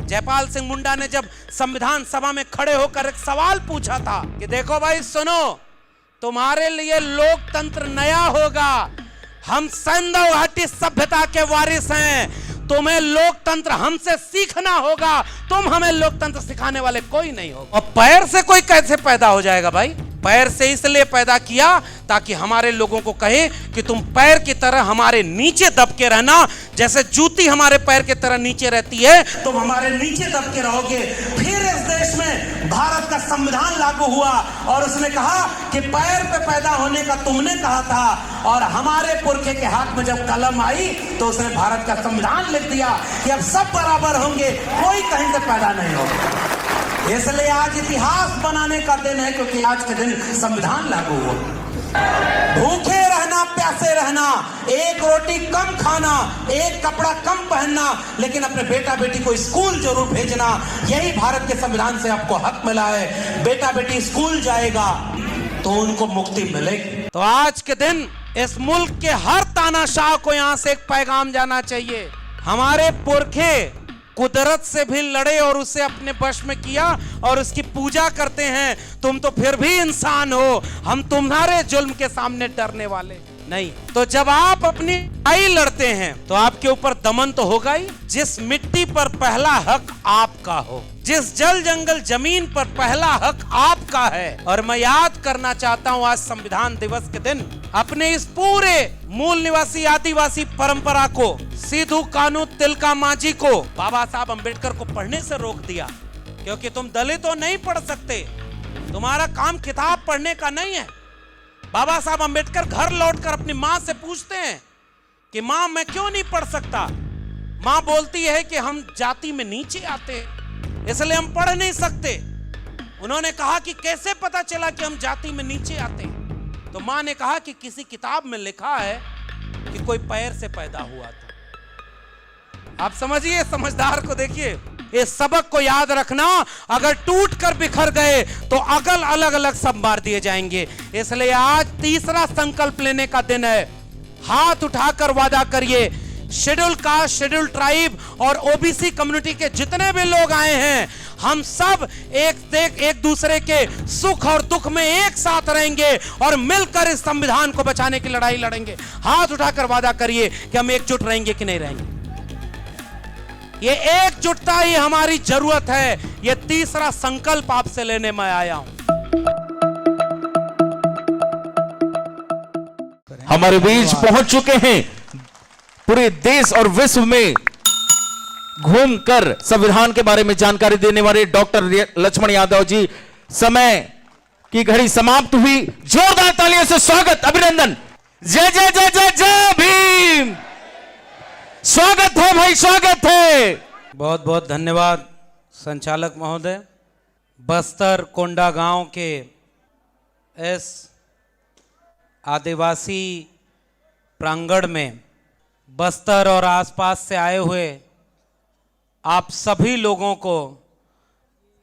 जयपाल सिंह मुंडा ने जब संविधान सभा में खड़े होकर एक सवाल पूछा था कि देखो भाई सुनो, तुम्हारे लिए लोकतंत्र नया होगा, हम सैंधव घाटी सभ्यता के वारिस हैं, तुम्हें लोकतंत्र हमसे सीखना होगा, तुम हमें लोकतंत्र सिखाने वाले कोई नहीं हो। और पैर से कोई कैसे पैदा हो जाएगा भाई? पैर से इसलिए पैदा किया ताकि हमारे लोगों को कहे कि तुम पैर की तरह हमारे नीचे दब के रहना, जैसे जूती हमारे पैर की तरह नीचे रहती है, तुम हमारे नीचे दब के रहोगे। फिर इस देश में भारत का संविधान लागू हुआ और उसने कहा कि पैर पे पैदा होने का तुमने कहा था, और हमारे पुरखे के हाथ में जब कलम आई तो उसने भारत का संविधान लिख दिया कि अब सब बराबर होंगे, कोई कहीं से पैदा नहीं होगा। इसलिए आज इतिहास बनाने का दिन है, क्योंकि आज के दिन संविधान लागू हुआ। भूखे रहना, प्यासे रहना, एक रोटी कम खाना, एक कपड़ा कम पहनना, लेकिन अपने बेटा बेटी को स्कूल जरूर भेजना, यही भारत के संविधान से आपको हक मिला है। बेटा बेटी स्कूल जाएगा तो उनको मुक्ति मिलेगी। तो आज के दिन इस मुल्क के हर तानाशाह को यहां से एक पैगाम जाना चाहिए। हमारे पुरखे कुदरत से भी लड़े और उसे अपने वश में किया और उसकी पूजा करते हैं, तुम तो फिर भी इंसान हो, हम तुम्हारे जुल्म के सामने डरने वाले नहीं। तो जब आप अपनी लड़ाई लड़ते हैं तो आपके ऊपर दमन तो होगा ही। जिस मिट्टी पर पहला हक आपका हो, जिस जल जंगल जमीन पर पहला हक आपका है। और मैं याद करना चाहता हूं आज संविधान दिवस के दिन अपने इस पूरे मूल निवासी आदिवासी परंपरा को, सिद्धू कान्हू तिलका मांझी को, बाबा साहब अंबेडकर को पढ़ने से रोक दिया, क्योंकि तुम दलितों नहीं पढ़ सकते, तुम्हारा काम किताब पढ़ने का नहीं है। बाबा साहब अंबेडकर घर लौटकर अपनी मां से पूछते हैं कि मां मैं क्यों नहीं पढ़ सकता? मां बोलती है कि हम जाति में नीचे आते हैं, इसलिए हम पढ़ नहीं सकते। उन्होंने कहा कि कैसे पता चला कि हम जाति में नीचे आते हैं? तो मां ने कहा कि किसी किताब में लिखा है कि कोई पैर से पैदा हुआ था। आप समझिए, समझदार को देखिए, इस सबक को याद रखना, अगर टूट कर बिखर गए तो अगल अलग अलग सब मार दिए जाएंगे। इसलिए आज तीसरा संकल्प लेने का दिन है। हाथ उठाकर वादा करिए, शेड्यूल कास्ट, शेड्यूल ट्राइब और ओबीसी कम्युनिटी के जितने भी लोग आए हैं, हम सब एक दूसरे के सुख और दुख में एक साथ रहेंगे और मिलकर इस संविधान को बचाने की लड़ाई लड़ेंगे। हाथ उठाकर वादा करिए कि हम एकजुट रहेंगे कि नहीं रहेंगे। ये एकजुटता ही हमारी जरूरत है। ये तीसरा संकल्प आपसे लेने में आया हूं। हमारे बीच पहुंच चुके हैं पूरे देश और विश्व में घूमकर संविधान के बारे में जानकारी देने वाले डॉक्टर लक्ष्मण यादव जी। समय की घड़ी समाप्त हुई। जोरदार तालियों से स्वागत, अभिनंदन। जय जय जय जय जय भीम। स्वागत है भाई, स्वागत है। बहुत बहुत धन्यवाद संचालक महोदय। बस्तर कोंडा गांव के इस आदिवासी प्रांगण में बस्तर और आसपास से आए हुए आप सभी लोगों को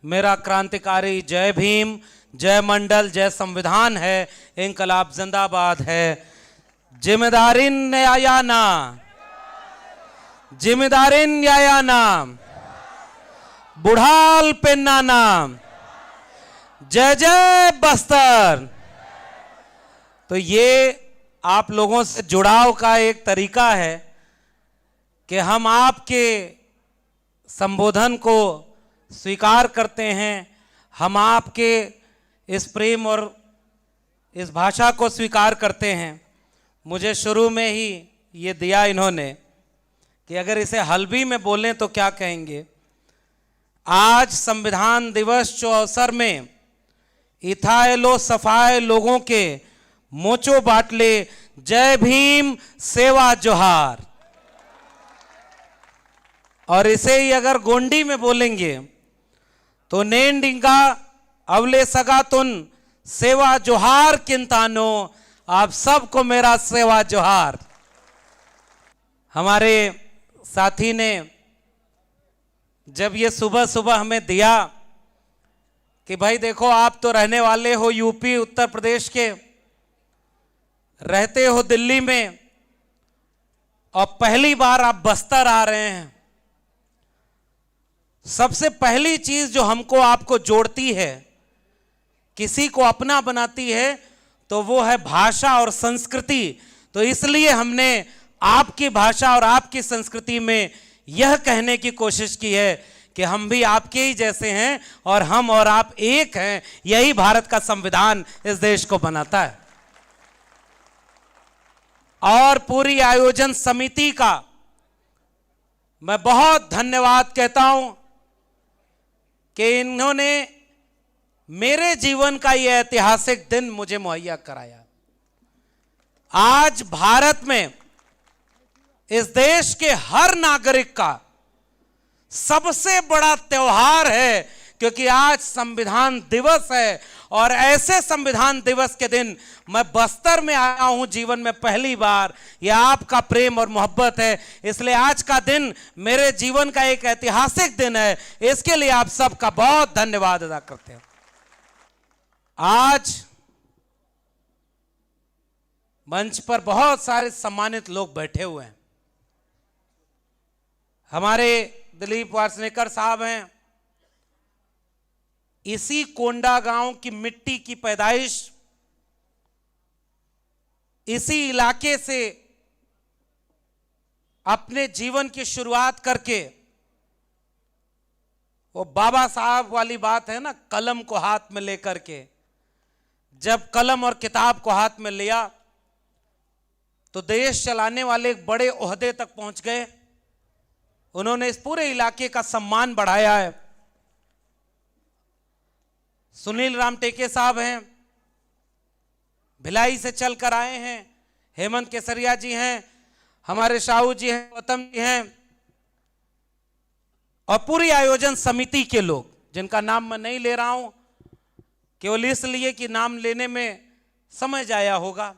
मेरा क्रांतिकारी जय भीम, जय मंडल, जय संविधान है, इंकलाब जिंदाबाद है। जिम्मेदारी न्यायाना, जिम्मेदारी न्यायाना, बुढ़ाल पेन्नाना, जय जय बस्तर। तो ये आप लोगों से जुड़ाव का एक तरीका है कि हम आपके संबोधन को स्वीकार करते हैं, हम आपके इस प्रेम और इस भाषा को स्वीकार करते हैं। मुझे शुरू में ही ये दिया इन्होंने कि अगर इसे हल्बी में बोलें तो क्या कहेंगे। आज संविधान दिवस के अवसर में इथाइलो सफाए लोगों के मोचो बाटले, जय भीम, सेवा जोहार। और इसे ही अगर गोंडी में बोलेंगे तो नेंडिंगा अवले सगा तुन सेवा जोहार किंतानो, आप सबको मेरा सेवा जोहार। हमारे साथी ने जब ये सुबह सुबह हमें दिया कि भाई देखो आप तो रहने वाले हो यूपी उत्तर प्रदेश के, रहते हो दिल्ली में और पहली बार आप बस्तर आ रहे हैं, सबसे पहली चीज जो हमको आपको जोड़ती है, किसी को अपना बनाती है, तो वो है भाषा और संस्कृति। तो इसलिए हमने आपकी भाषा और आपकी संस्कृति में यह कहने की कोशिश की है कि हम भी आपके ही जैसे हैं और हम और आप एक हैं। यही भारत का संविधान इस देश को बनाता है। और पूरी आयोजन समिति का मैं बहुत धन्यवाद कहता हूं कि इन्होंने मेरे जीवन का यह ऐतिहासिक दिन मुझे मुहैया कराया। आज भारत में इस देश के हर नागरिक का सबसे बड़ा त्योहार है, क्योंकि आज संविधान दिवस है। और ऐसे संविधान दिवस के दिन मैं बस्तर में आया हूं जीवन में पहली बार। यह आपका प्रेम और मोहब्बत है, इसलिए आज का दिन मेरे जीवन का एक ऐतिहासिक दिन है। इसके लिए आप सबका बहुत धन्यवाद अदा करते हैं। आज मंच पर बहुत सारे सम्मानित लोग बैठे हुए हैं। हमारे दिलीप वासनेकर साहब हैं। इसी कोंडा गांव की मिट्टी की पैदाइश, इसी इलाके से अपने जीवन की शुरुआत करके, वो बाबा साहब वाली बात है ना, कलम को हाथ में लेकर के, जब कलम और किताब को हाथ में लिया तो देश चलाने वाले एक बड़े ओहदे तक पहुंच गए। उन्होंने इस पूरे इलाके का सम्मान बढ़ाया है। सुनील राम टेके साहब हैं, भिलाई से चलकर आए हैं। हेमंत केसरिया जी हैं, हमारे शाहू जी हैं, गौतम जी हैं, और पूरी आयोजन समिति के लोग, जिनका नाम मैं नहीं ले रहा हूं केवल इसलिए कि नाम लेने में समय जाया होगा।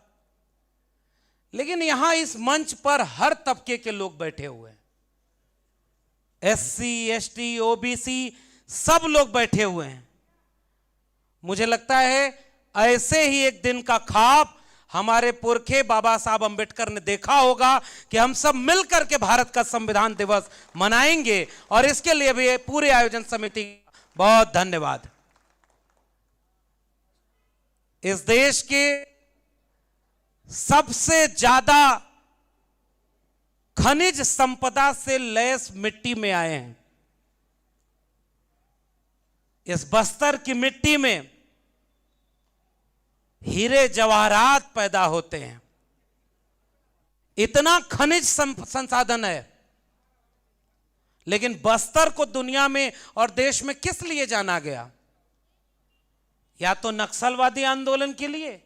लेकिन यहां इस मंच पर हर तबके के लोग बैठे हुए हैं। SC, ST, OBC सब लोग बैठे हुए हैं। मुझे लगता है ऐसे ही एक दिन का ख्वाब हमारे पुरखे बाबा साहब अंबेडकर ने देखा होगा कि हम सब मिलकर के भारत का संविधान दिवस मनाएंगे। और इसके लिए भी पूरे आयोजन समिति बहुत धन्यवाद। इस देश के सबसे ज्यादा खनिज संपदा से लैस मिट्टी में आए हैं। इस बस्तर की मिट्टी में हीरे जवाहरात पैदा होते हैं। इतना खनिज संसाधन है। लेकिन बस्तर को दुनिया में और देश में किस लिए जाना गया? या तो नक्सलवादी आंदोलन के लिए,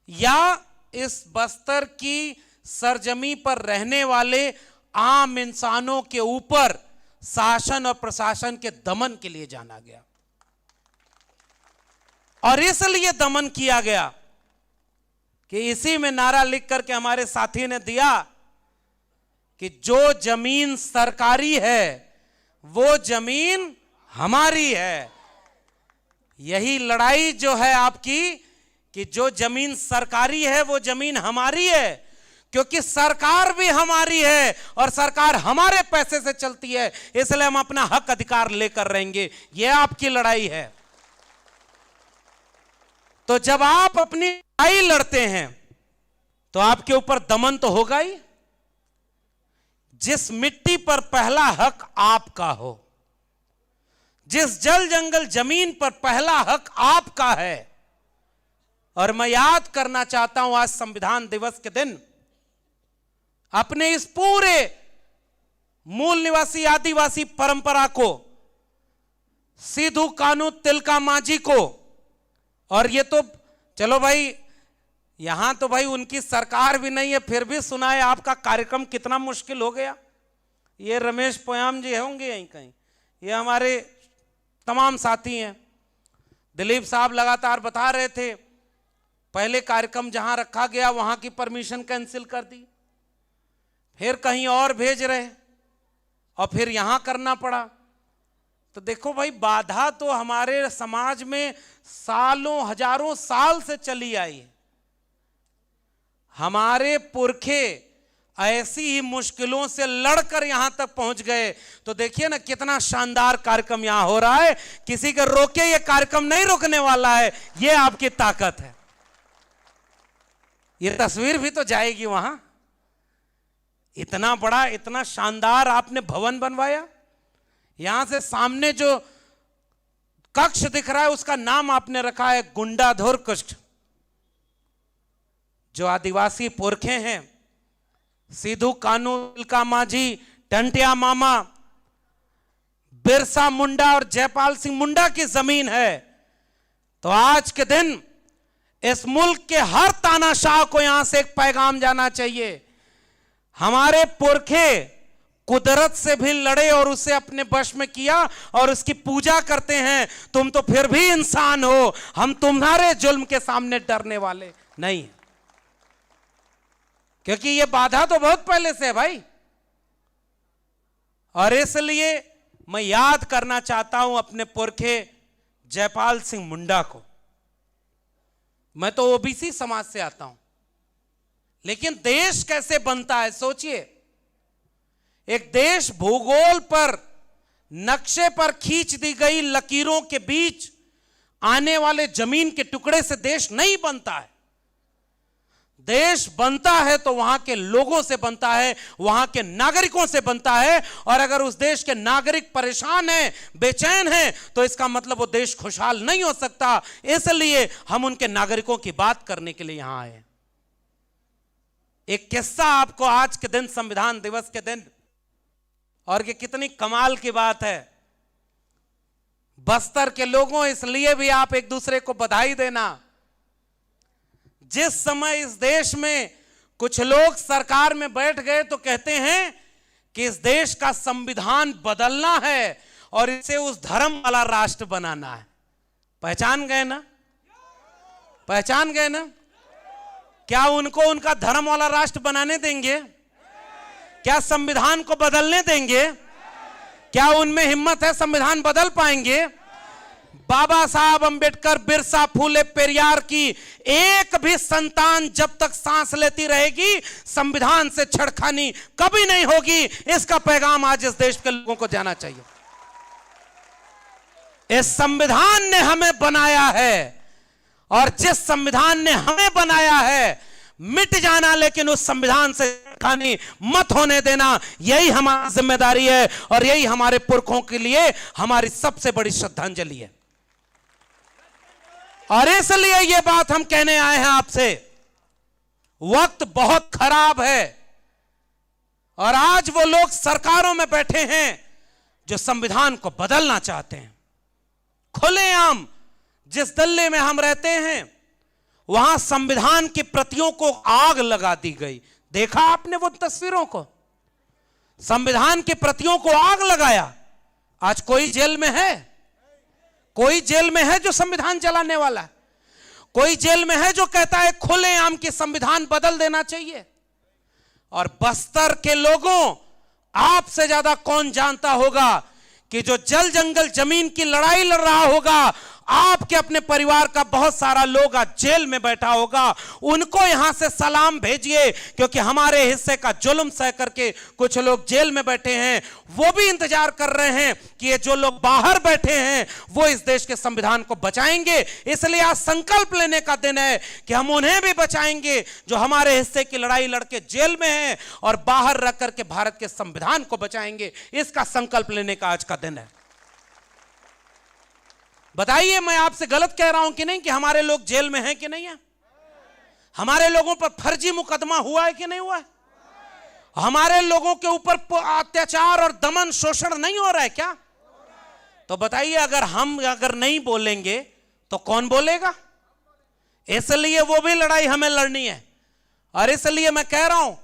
या इस बस्तर की सरजमी पर रहने वाले आम इंसानों के ऊपर शासन और प्रशासन के दमन के लिए जाना गया। और इसलिए दमन किया गया कि इसी में नारा लिख करके हमारे साथी ने दिया कि जो जमीन सरकारी है वो जमीन हमारी है। यही लड़ाई जो है आपकी कि जो जमीन सरकारी है वो जमीन हमारी है, क्योंकि सरकार भी हमारी है और सरकार हमारे पैसे से चलती है, इसलिए हम अपना हक अधिकार लेकर रहेंगे। यह आपकी लड़ाई है। तो जब आप अपनी लड़ाई लड़ते हैं तो आपके ऊपर दमन तो होगा ही। जिस मिट्टी पर पहला हक आपका हो, जिस जल जंगल जमीन पर पहला हक आपका है। और मैं याद करना चाहता हूं आज संविधान दिवस के दिन अपने इस पूरे मूल निवासी आदिवासी परंपरा को, सिद्धू कान्हू तिलका मांझी को, और ये तो चलो भाई यहां तो भाई उनकी सरकार भी नहीं है, फिर भी सुनाए आपका कार्यक्रम कितना मुश्किल हो गया। ये रमेश पोयाम जी होंगे यहीं कहीं, ये हमारे तमाम साथी हैं। दिलीप साहब लगातार बता रहे थे, पहले कार्यक्रम जहां रखा गया वहां की परमिशन कैंसिल कर दी, फिर कहीं और भेज रहे और फिर यहां करना पड़ा। तो देखो भाई, बाधा तो हमारे समाज में सालों हजारों साल से चली आई। हमारे पुरखे ऐसी ही मुश्किलों से लड़कर यहां तक पहुंच गए। तो देखिए ना कितना शानदार कार्यक्रम यहां हो रहा है, किसी के रोके ये कार्यक्रम नहीं रुकने वाला है। ये आपकी ताकत है। ये तस्वीर भी तो जाएगी वहां। इतना बड़ा, इतना शानदार आपने भवन बनवाया। यहां से सामने जो कक्ष दिख रहा है उसका नाम आपने रखा है गुंडाधुर कक्ष। जो आदिवासी पुरखे हैं, सिद्धू कान्हू, तिलका मांझी, टंटिया मामा, बिरसा मुंडा और जयपाल सिंह मुंडा की जमीन है। तो आज के दिन इस मुल्क के हर तानाशाह को यहां से एक पैगाम जाना चाहिए। हमारे पुरखे कुदरत से भी लड़े और उसे अपने वश में किया और उसकी पूजा करते हैं। तुम तो फिर भी इंसान हो, हम तुम्हारे जुल्म के सामने डरने वाले नहीं, क्योंकि ये बाधा तो बहुत पहले से है भाई। और इसलिए मैं याद करना चाहता हूं अपने पुरखे जयपाल सिंह मुंडा को। मैं तो ओबीसी समाज से आता हूं, लेकिन देश कैसे बनता है सोचिए। एक देश भूगोल पर, नक्शे पर खींच दी गई लकीरों के बीच आने वाले जमीन के टुकड़े से देश नहीं बनता है। देश बनता है तो वहां के लोगों से बनता है, वहां के नागरिकों से बनता है। और अगर उस देश के नागरिक परेशान हैं, बेचैन हैं, तो इसका मतलब वो देश खुशहाल नहीं हो सकता। इसलिए हम उनके नागरिकों की बात करने के लिए यहां आए। एक किस्सा आपको आज के दिन, संविधान दिवस के दिन, और ये कितनी कमाल की बात है। बस्तर के लोगों, इसलिए भी आप एक दूसरे को बधाई देना। जिस समय इस देश में कुछ लोग सरकार में बैठ गए तो कहते हैं कि इस देश का संविधान बदलना है और इसे उस धर्म वाला राष्ट्र बनाना है। पहचान गए ना? पहचान गए ना? क्या उनको उनका धर्म वाला राष्ट्र बनाने देंगे? क्या संविधान को बदलने देंगे? क्या उनमें हिम्मत है? संविधान बदल पाएंगे? बाबा साहब अंबेडकर, बिरसा, फूले, पेरियार की एक भी संतान जब तक सांस लेती रहेगी, संविधान से छेड़खानी कभी नहीं होगी। इसका पैगाम आज इस देश के लोगों को जाना चाहिए। इस संविधान ने हमें बनाया है, और जिस संविधान ने हमें बनाया है, मिट जाना लेकिन उस संविधान से छेड़खानी मत होने देना, यही हमारी जिम्मेदारी है और यही हमारे पुरखों के लिए हमारी सबसे बड़ी श्रद्धांजलि है। और इसलिए यह बात हम कहने आए हैं आपसे। वक्त बहुत खराब है और आज वो लोग सरकारों में बैठे हैं जो संविधान को बदलना चाहते हैं। खुलेआम जिस दल्ले में हम रहते हैं वहां संविधान की प्रतियों को आग लगा दी गई। देखा आपने वो तस्वीरों को? संविधान की प्रतियों को आग लगाया। आज कोई जेल में है? कोई जेल में है जो संविधान जलाने वाला है? कोई जेल में है जो कहता है खुलेआम कि संविधान बदल देना चाहिए? और बस्तर के लोगों, आपसे ज्यादा कौन जानता होगा कि जो जल जंगल जमीन की लड़ाई लड़ रहा होगा, आपके अपने परिवार का बहुत सारा लोग आज जेल में बैठा होगा। उनको यहां से सलाम भेजिए, क्योंकि हमारे हिस्से का जुल्म सह करके कुछ लोग जेल में बैठे हैं। वो भी इंतजार कर रहे हैं कि ये जो लोग बाहर बैठे हैं वो इस देश के संविधान को बचाएंगे। इसलिए आज संकल्प लेने का दिन है कि हम उन्हें भी बचाएंगे जो हमारे हिस्से की लड़ाई लड़के जेल में हैं, और बाहर रख करके भारत के संविधान को बचाएंगे। इसका संकल्प लेने का आज का दिन है। बताइए, मैं आपसे गलत कह रहा हूं कि नहीं कि हमारे लोग जेल में हैं कि नहीं है? हमारे लोगों पर फर्जी मुकदमा हुआ है कि नहीं हुआ है? हमारे लोगों के ऊपर अत्याचार और दमन शोषण नहीं हो रहा है क्या? तो बताइए, अगर नहीं बोलेंगे तो कौन बोलेगा? इसलिए वो भी लड़ाई हमें लड़नी है। और इसलिए मैं कह रहा हूं,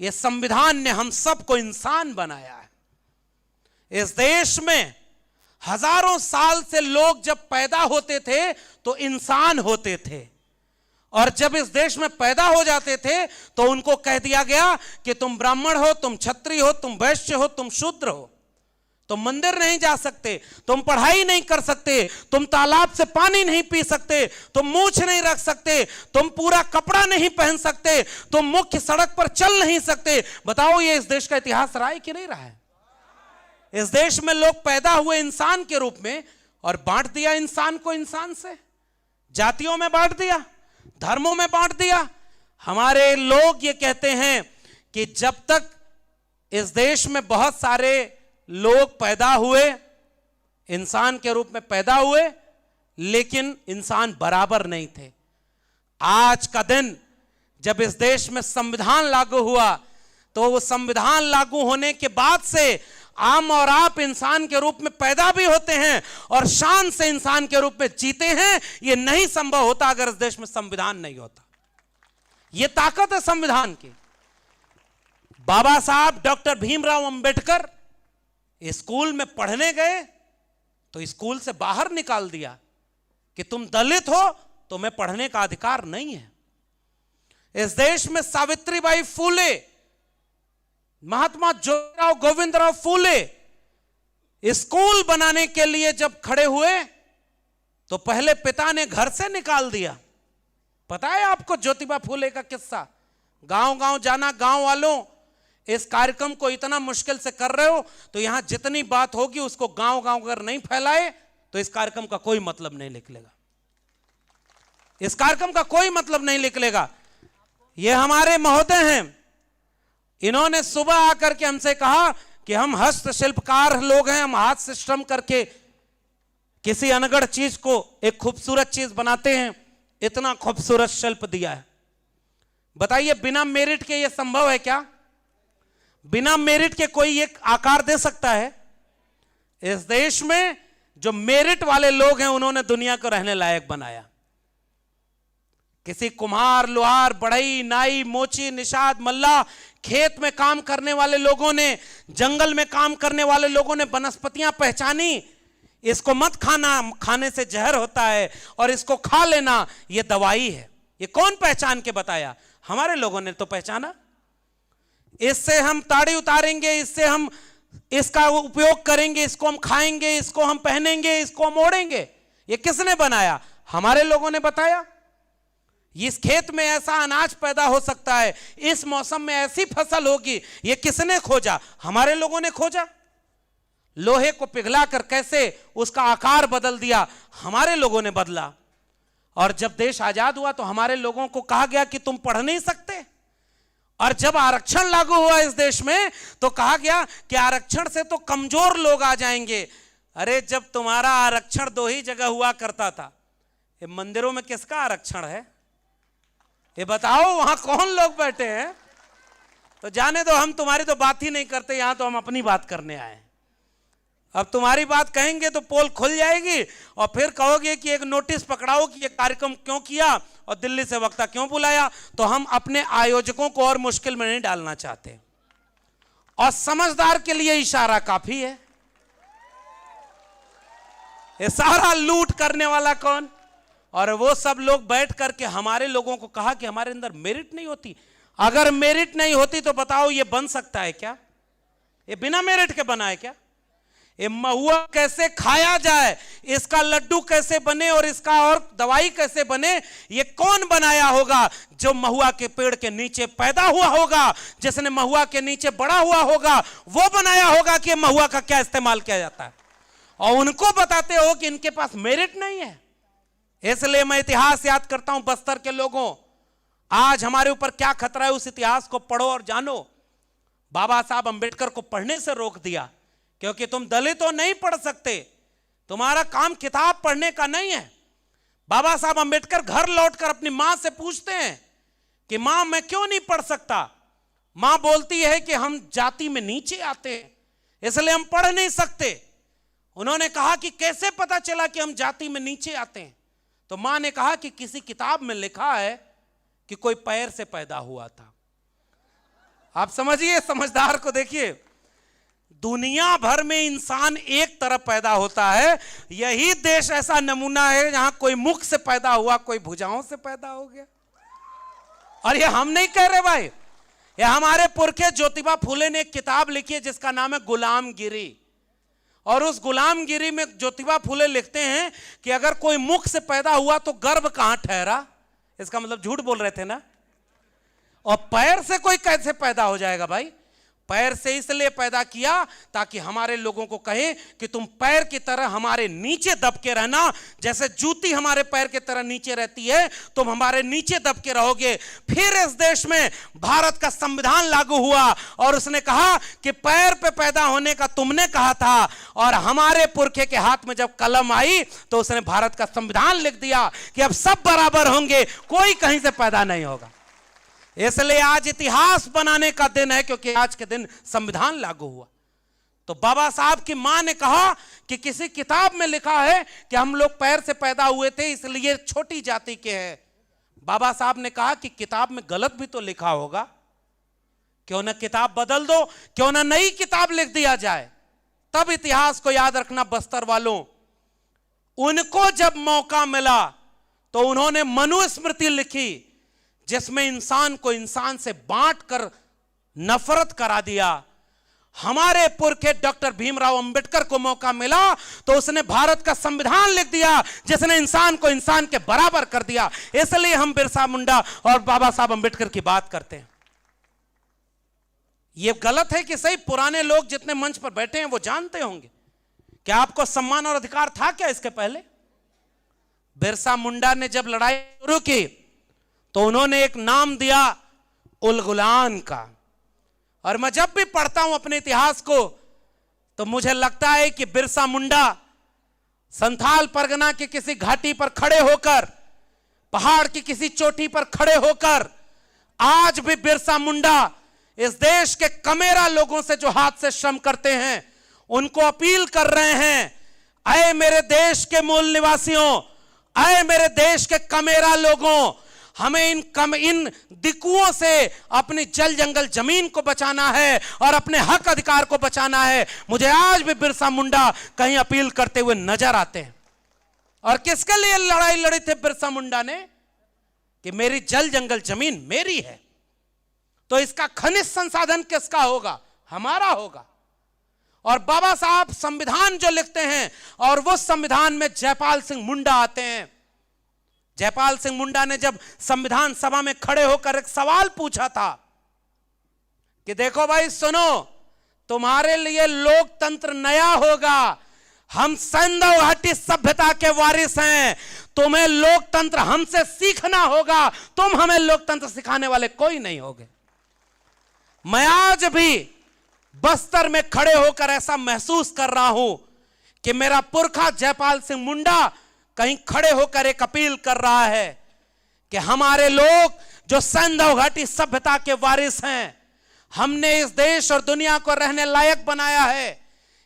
ये संविधान ने हम सबको इंसान बनाया है। इस देश में हजारों साल से लोग जब पैदा होते थे तो इंसान होते थे, और जब इस देश में पैदा हो जाते थे तो उनको कह दिया गया कि तुम ब्राह्मण हो, तुम क्षत्रिय हो, तुम वैश्य हो, तुम शूद्र हो। तुम मंदिर नहीं जा सकते, तुम पढ़ाई नहीं कर सकते, तुम तालाब से पानी नहीं पी सकते, तुम मूछ नहीं रख सकते, तुम पूरा कपड़ा नहीं पहन सकते, तुम मुख्य सड़क पर चल नहीं सकते। बताओ ये इस देश का इतिहास रहा है कि नहीं रहा है? इस देश में लोग पैदा हुए इंसान के रूप में और बांट दिया इंसान को इंसान से, जातियों में बांट दिया, धर्मों में बांट दिया। हमारे लोग ये कहते हैं कि जब तक इस देश में बहुत सारे लोग पैदा हुए, इंसान के रूप में पैदा हुए, लेकिन इंसान बराबर नहीं थे। आज का दिन जब इस देश में संविधान लागू हुआ, तो वो संविधान लागू होने के बाद से आम और आप इंसान के रूप में पैदा भी होते हैं और शान से इंसान के रूप में जीते हैं। ये नहीं संभव होता अगर इस देश में संविधान नहीं होता। ये ताकत है संविधान की। बाबा साहब डॉक्टर भीमराव अंबेडकर स्कूल में पढ़ने गए तो स्कूल से बाहर निकाल दिया कि तुम दलित हो, तुम्हें पढ़ने का अधिकार नहीं है। इस देश में सावित्रीबाई फूले, महात्मा ज्योतिराव गोविंदराव फूले स्कूल बनाने के लिए जब खड़े हुए तो पहले पिता ने घर से निकाल दिया। पता है आपको ज्योतिबा फूले का किस्सा? गांव गांव जाना, गांव वालों इस कार्यक्रम को इतना मुश्किल से कर रहे हो तो यहां जितनी बात होगी उसको गांव गांव अगर नहीं फैलाए तो इस कार्यक्रम का कोई मतलब नहीं निकलेगा। इस कार्यक्रम का कोई मतलब नहीं निकलेगा। ये हमारे महोदय हैं, इन्होंने सुबह आकर के हमसे कहा कि हम हस्तशिल्पकार लोग हैं, हम हाथ से श्रम करके किसी अनगढ़ चीज को एक खूबसूरत चीज बनाते हैं। इतना खूबसूरत शिल्प दिया है। बताइए बिना मेरिट के यह संभव है क्या? बिना मेरिट के कोई एक आकार दे सकता है? इस देश में जो मेरिट वाले लोग हैं उन्होंने दुनिया को रहने लायक बनाया। किसी कुम्हार, लोहार, बढ़ई, नाई, मोची, निषाद, मल्ला, खेत में काम करने वाले लोगों ने, जंगल में काम करने वाले लोगों ने वनस्पतियां पहचानी। इसको मत खाना, खाने से जहर होता है, और इसको खा लेना ये दवाई है। ये कौन पहचान के बताया? हमारे लोगों ने तो पहचाना। इससे हम ताड़ी उतारेंगे, इससे हम इसका उपयोग करेंगे, इसको हम खाएंगे, इसको हम पहनेंगे, इसको हम ओढ़ेंगे। ये किसने बनाया? हमारे लोगों ने बताया। इस खेत में ऐसा अनाज पैदा हो सकता है, इस मौसम में ऐसी फसल होगी, ये किसने खोजा? हमारे लोगों ने खोजा। लोहे को पिघलाकर कैसे उसका आकार बदल दिया? हमारे लोगों ने बदला। और जब देश आजाद हुआ तो हमारे लोगों को कहा गया कि तुम पढ़ नहीं सकते। और जब आरक्षण लागू हुआ इस देश में तो कहा गया कि आरक्षण से तो कमजोर लोग आ जाएंगे। अरे जब तुम्हारा आरक्षण दो ही जगह हुआ करता था, ये मंदिरों में किसका आरक्षण है? ये बताओ, वहां कौन लोग बैठे हैं? तो जाने दो, हम तुम्हारी तो बात ही नहीं करते, यहां तो हम अपनी बात करने आए। अब तुम्हारी बात कहेंगे तो पोल खुल जाएगी और फिर कहोगे कि एक नोटिस पकड़ाओ कि ये कार्यक्रम क्यों किया और दिल्ली से वक्ता क्यों बुलाया। तो हम अपने आयोजकों को और मुश्किल में नहीं डालना चाहते, और समझदार के लिए इशारा काफी है। ये सारा लूट करने वाला कौन? और वो सब लोग बैठ करके हमारे लोगों को कहा कि हमारे अंदर मेरिट नहीं होती। अगर मेरिट नहीं होती तो बताओ ये बन सकता है क्या? ये बिना मेरिट के बना है क्या? ये महुआ कैसे खाया जाए, इसका लड्डू कैसे बने और इसका और दवाई कैसे बने, ये कौन बनाया होगा? जो महुआ के पेड़ के नीचे पैदा हुआ होगा, जिसने महुआ के नीचे बड़ा हुआ होगा, वो बनाया होगा कि महुआ का क्या इस्तेमाल किया जाता है। और उनको बताते हो कि इनके पास मेरिट नहीं है। इसलिए मैं इतिहास याद करता हूं। बस्तर के लोगों, आज हमारे ऊपर क्या खतरा है, उस इतिहास को पढ़ो और जानो। बाबा साहब अंबेडकर को पढ़ने से रोक दिया क्योंकि तुम दलित हो, नहीं पढ़ सकते, तुम्हारा काम किताब पढ़ने का नहीं है। बाबा साहब अंबेडकर घर लौटकर अपनी मां से पूछते हैं कि मां मैं क्यों नहीं पढ़ सकता? मां बोलती है कि हम जाति में नीचे आते हैं, इसलिए हम पढ़ नहीं सकते। उन्होंने कहा कि कैसे पता चला कि हम जाति में नीचे आते हैं? तो मां ने कहा कि किसी किताब में लिखा है कि कोई पैर से पैदा हुआ था। आप समझिए, समझदार को देखिए। दुनिया भर में इंसान एक तरफ पैदा होता है, यही देश ऐसा नमूना है जहां कोई मुख से पैदा हुआ, कोई भुजाओं से पैदा हो गया। और ये हम नहीं कह रहे भाई, ये हमारे पुरखे ज्योतिबा फूले ने एक किताब लिखी है जिसका नाम है गुलामगिरी। और उस गुलामगिरी में ज्योतिबा फुले लिखते हैं कि अगर कोई मुख से पैदा हुआ तो गर्भ कहां ठहरा, इसका मतलब झूठ बोल रहे थे ना। और पैर से कोई कैसे पैदा हो जाएगा भाई? पैर से इसलिए पैदा किया ताकि हमारे लोगों को कहे कि तुम पैर की तरह हमारे नीचे दब के रहना, जैसे जूती हमारे पैर की तरह नीचे रहती है, तुम हमारे नीचे दब के रहोगे। फिर इस देश में भारत का संविधान लागू हुआ और उसने कहा कि पैर पे पैदा होने का तुमने कहा था, और हमारे पुरखे के हाथ में जब कलम आई तो उसने भारत का संविधान लिख दिया कि अब सब बराबर होंगे, कोई कहीं से पैदा नहीं होगा। इसलिए आज इतिहास बनाने का दिन है, क्योंकि आज के दिन संविधान लागू हुआ। तो बाबा साहब की मां ने कहा कि किसी किताब में लिखा है कि हम लोग पैर से पैदा हुए थे इसलिए छोटी जाति के हैं। बाबा साहब ने कहा कि किताब में गलत भी तो लिखा होगा, क्यों ना किताब बदल दो, क्यों ना नई किताब लिख दिया जाए। तब इतिहास को याद रखना बस्तर वालों, उनको जब मौका मिला तो उन्होंने मनुस्मृति लिखी, जिसमें इंसान को इंसान से बांट कर नफरत करा दिया। हमारे पुरखे डॉक्टर भीमराव अंबेडकर को मौका मिला तो उसने भारत का संविधान लिख दिया, जिसने इंसान को इंसान के बराबर कर दिया। इसलिए हम बिरसा मुंडा और बाबा साहब अंबेडकर की बात करते हैं। यह गलत है कि सही? पुराने लोग जितने मंच पर बैठे हैं वो जानते होंगे। क्या आपको सम्मान और अधिकार था क्या इसके पहले? बिरसा मुंडा ने जब लड़ाई शुरू की तो उन्होंने एक नाम दिया उलगुलान का। और मैं जब भी पढ़ता हूं अपने इतिहास को तो मुझे लगता है कि बिरसा मुंडा संथाल परगना के किसी घाटी पर खड़े होकर, पहाड़ की किसी चोटी पर खड़े होकर, आज भी बिरसा मुंडा इस देश के कमेरा लोगों से जो हाथ से श्रम करते हैं उनको अपील कर रहे हैं, आए मेरे देश के मूल निवासियों, आए मेरे देश के कमेरा लोगों, हमें इन दिकुओं से अपनी जल जंगल जमीन को बचाना है और अपने हक अधिकार को बचाना है। मुझे आज भी बिरसा मुंडा कहीं अपील करते हुए नजर आते हैं। और किसके लिए लड़ाई लड़ी थी बिरसा मुंडा ने? कि मेरी जल जंगल जमीन मेरी है, तो इसका खनिज संसाधन किसका होगा? हमारा होगा। और बाबा साहब संविधान जो लिखते हैं, और वो संविधान में जयपाल सिंह मुंडा आते हैं। जयपाल सिंह मुंडा ने जब संविधान सभा में खड़े होकर एक सवाल पूछा था कि देखो भाई सुनो, तुम्हारे लिए लोकतंत्र नया होगा, हम सैंधव घाटी सभ्यता के वारिस हैं, तुम्हें लोकतंत्र हमसे सीखना होगा, तुम हमें लोकतंत्र सिखाने वाले कोई नहीं होगे। मैं आज भी बस्तर में खड़े होकर ऐसा महसूस कर रहा हूं कि मेरा पुरखा जयपाल सिंह मुंडा कहीं खड़े होकर एक अपील कर रहा है कि हमारे लोग जो सैंधव घाटी सभ्यता के वारिस हैं, हमने इस देश और दुनिया को रहने लायक बनाया है,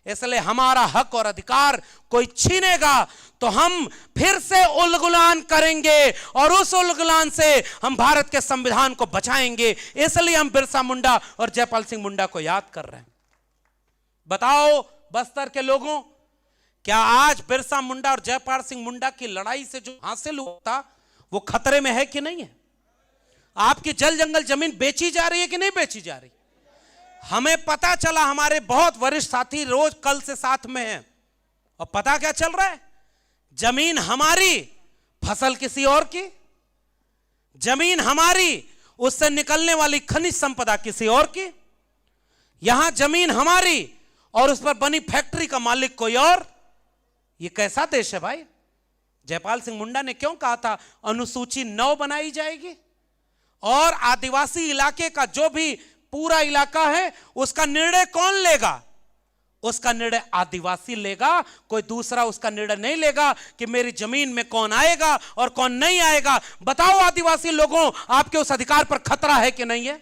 इसलिए हमारा हक और अधिकार कोई छीनेगा तो हम फिर से उलगुलान करेंगे और उस उलगुलान से हम भारत के संविधान को बचाएंगे। इसलिए हम बिरसा मुंडा और जयपाल सिंह मुंडा को याद कर रहे हैं। बताओ बस्तर के लोगों, क्या आज बिरसा मुंडा और जयपाल सिंह मुंडा की लड़ाई से जो हासिल हुआ था वो खतरे में है कि नहीं है? आपकी जल जंगल जमीन बेची जा रही है कि नहीं बेची जा रही? हमें पता चला, हमारे बहुत वरिष्ठ साथी रोज कल से साथ में हैं, और पता क्या चल रहा है? जमीन हमारी, फसल किसी और की। जमीन हमारी, उससे निकलने वाली खनिज संपदा किसी और की। यहां जमीन हमारी और उस पर बनी फैक्ट्री का मालिक कोई और। ये कैसा देश है भाई? जयपाल सिंह मुंडा ने क्यों कहा था अनुसूची 9 बनाई जाएगी और आदिवासी इलाके का जो भी पूरा इलाका है उसका निर्णय कौन लेगा? उसका निर्णय आदिवासी लेगा, कोई दूसरा उसका निर्णय नहीं लेगा कि मेरी जमीन में कौन आएगा और कौन नहीं आएगा। बताओ आदिवासी लोगों, आपके उस अधिकार पर खतरा है कि नहीं है?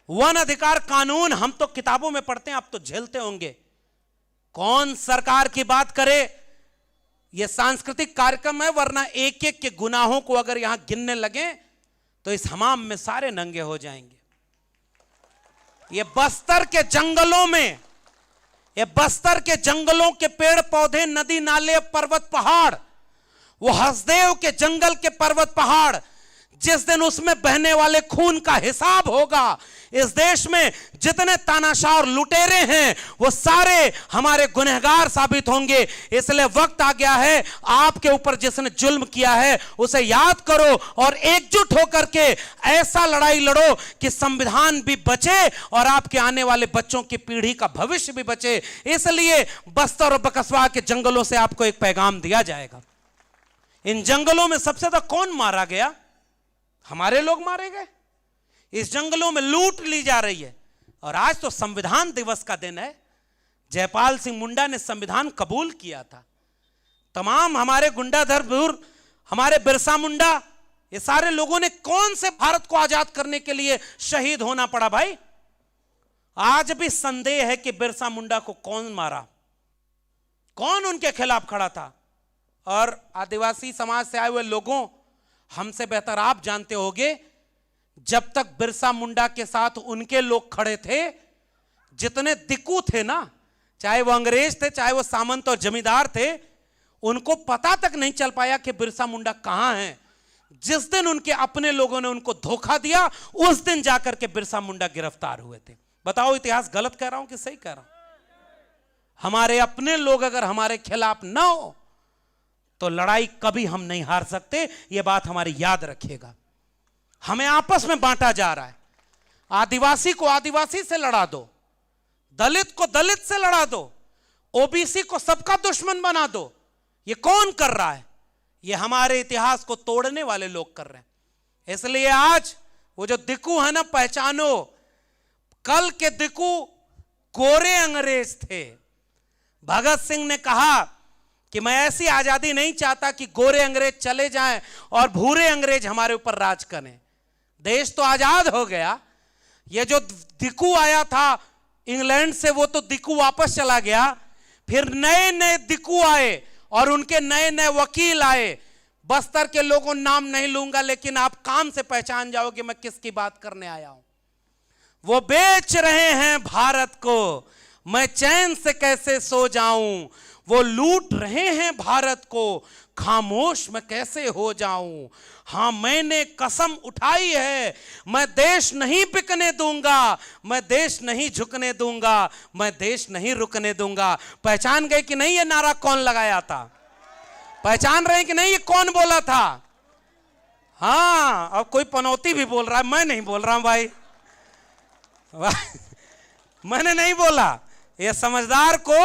वन अधिकार कानून हम तो किताबों में पढ़ते हैं, आप तो झेलते होंगे। कौन सरकार की बात करे? यह सांस्कृतिक कार्यक्रम है, वरना एक एक के गुनाहों को अगर यहां गिनने लगे तो इस हमाम में सारे नंगे हो जाएंगे। ये बस्तर के जंगलों में, ये बस्तर के जंगलों के पेड़ पौधे, नदी नाले, पर्वत पहाड़, वो हसदेव के जंगल के पर्वत पहाड़ जिस दिन उसमें बहने वाले खून का हिसाब होगा, इस देश में जितने तानाशाह और लुटेरे हैं वो सारे हमारे गुनहगार साबित होंगे। इसलिए वक्त आ गया है, आपके ऊपर जिसने जुल्म किया है उसे याद करो और एकजुट होकर के ऐसा लड़ाई लड़ो कि संविधान भी बचे और आपके आने वाले बच्चों की पीढ़ी का भविष्य भी बचे। इसलिए बस्तर और बकसवा के जंगलों से आपको एक पैगाम दिया जाएगा। इन जंगलों में सबसे ज्यादा कौन मारा गया? हमारे लोग मारे गए। इस जंगलों में लूट ली जा रही है। और आज तो संविधान दिवस का दिन है। जयपाल सिंह मुंडा ने संविधान कबूल किया था। तमाम हमारे गुंडाधर, हमारे बिरसा मुंडा, ये सारे लोगों ने कौन से भारत को आजाद करने के लिए शहीद होना पड़ा भाई? आज भी संदेह है कि बिरसा मुंडा को कौन मारा, कौन उनके खिलाफ खड़ा था। और आदिवासी समाज से आए हुए लोगों, हमसे बेहतर आप जानते होंगे, जब तक बिरसा मुंडा के साथ उनके लोग खड़े थे, जितने दिक्कू थे ना, चाहे वो अंग्रेज थे, चाहे वो सामंत और जमींदार थे, उनको पता तक नहीं चल पाया कि बिरसा मुंडा कहां है। जिस दिन उनके अपने लोगों ने उनको धोखा दिया, उस दिन जाकर के बिरसा मुंडा गिरफ्तार हुए थे। बताओ इतिहास गलत कह रहा हूं कि सही कह रहा हूं? हमारे अपने लोग अगर हमारे खिलाफ ना हो तो लड़ाई कभी हम नहीं हार सकते। यह बात हमारी याद रखिएगा। हमें आपस में बांटा जा रहा है। आदिवासी को आदिवासी से लड़ा दो, दलित को दलित से लड़ा दो, ओबीसी को सबका दुश्मन बना दो। यह कौन कर रहा है? यह हमारे इतिहास को तोड़ने वाले लोग कर रहे हैं। इसलिए आज वो जो दिक्कू है ना, पहचानो, कल के दिक्कू गोरे अंग्रेज थे। भगत सिंह ने कहा कि मैं ऐसी आजादी नहीं चाहता कि गोरे अंग्रेज चले जाएं और भूरे अंग्रेज हमारे ऊपर राज करें। देश तो आजाद हो गया। ये जो दिक्कू आया था इंग्लैंड से, वो तो दिक्कू वापस चला गया। फिर नए नए दिक्कू आए और उनके नए नए वकील आए। बस्तर के लोगों नाम नहीं लूंगा, लेकिन आप काम से पहचान जाओगे मैं किसकी बात करने आया हूं। वो बेच रहे हैं भारत को, मैं चैन से कैसे सो जाऊं। वो लूट रहे हैं भारत को, खामोश मैं कैसे हो जाऊं। हां, मैंने कसम उठाई है, मैं देश नहीं बिकने दूंगा, मैं देश नहीं झुकने दूंगा, मैं देश नहीं रुकने दूंगा। पहचान गए कि नहीं ये नारा कौन लगाया था? पहचान रहे कि नहीं ये कौन बोला था? हां, अब कोई पनौती भी बोल रहा है, मैं नहीं बोल रहा हूं भाई। मैंने नहीं बोला। ये समझदार को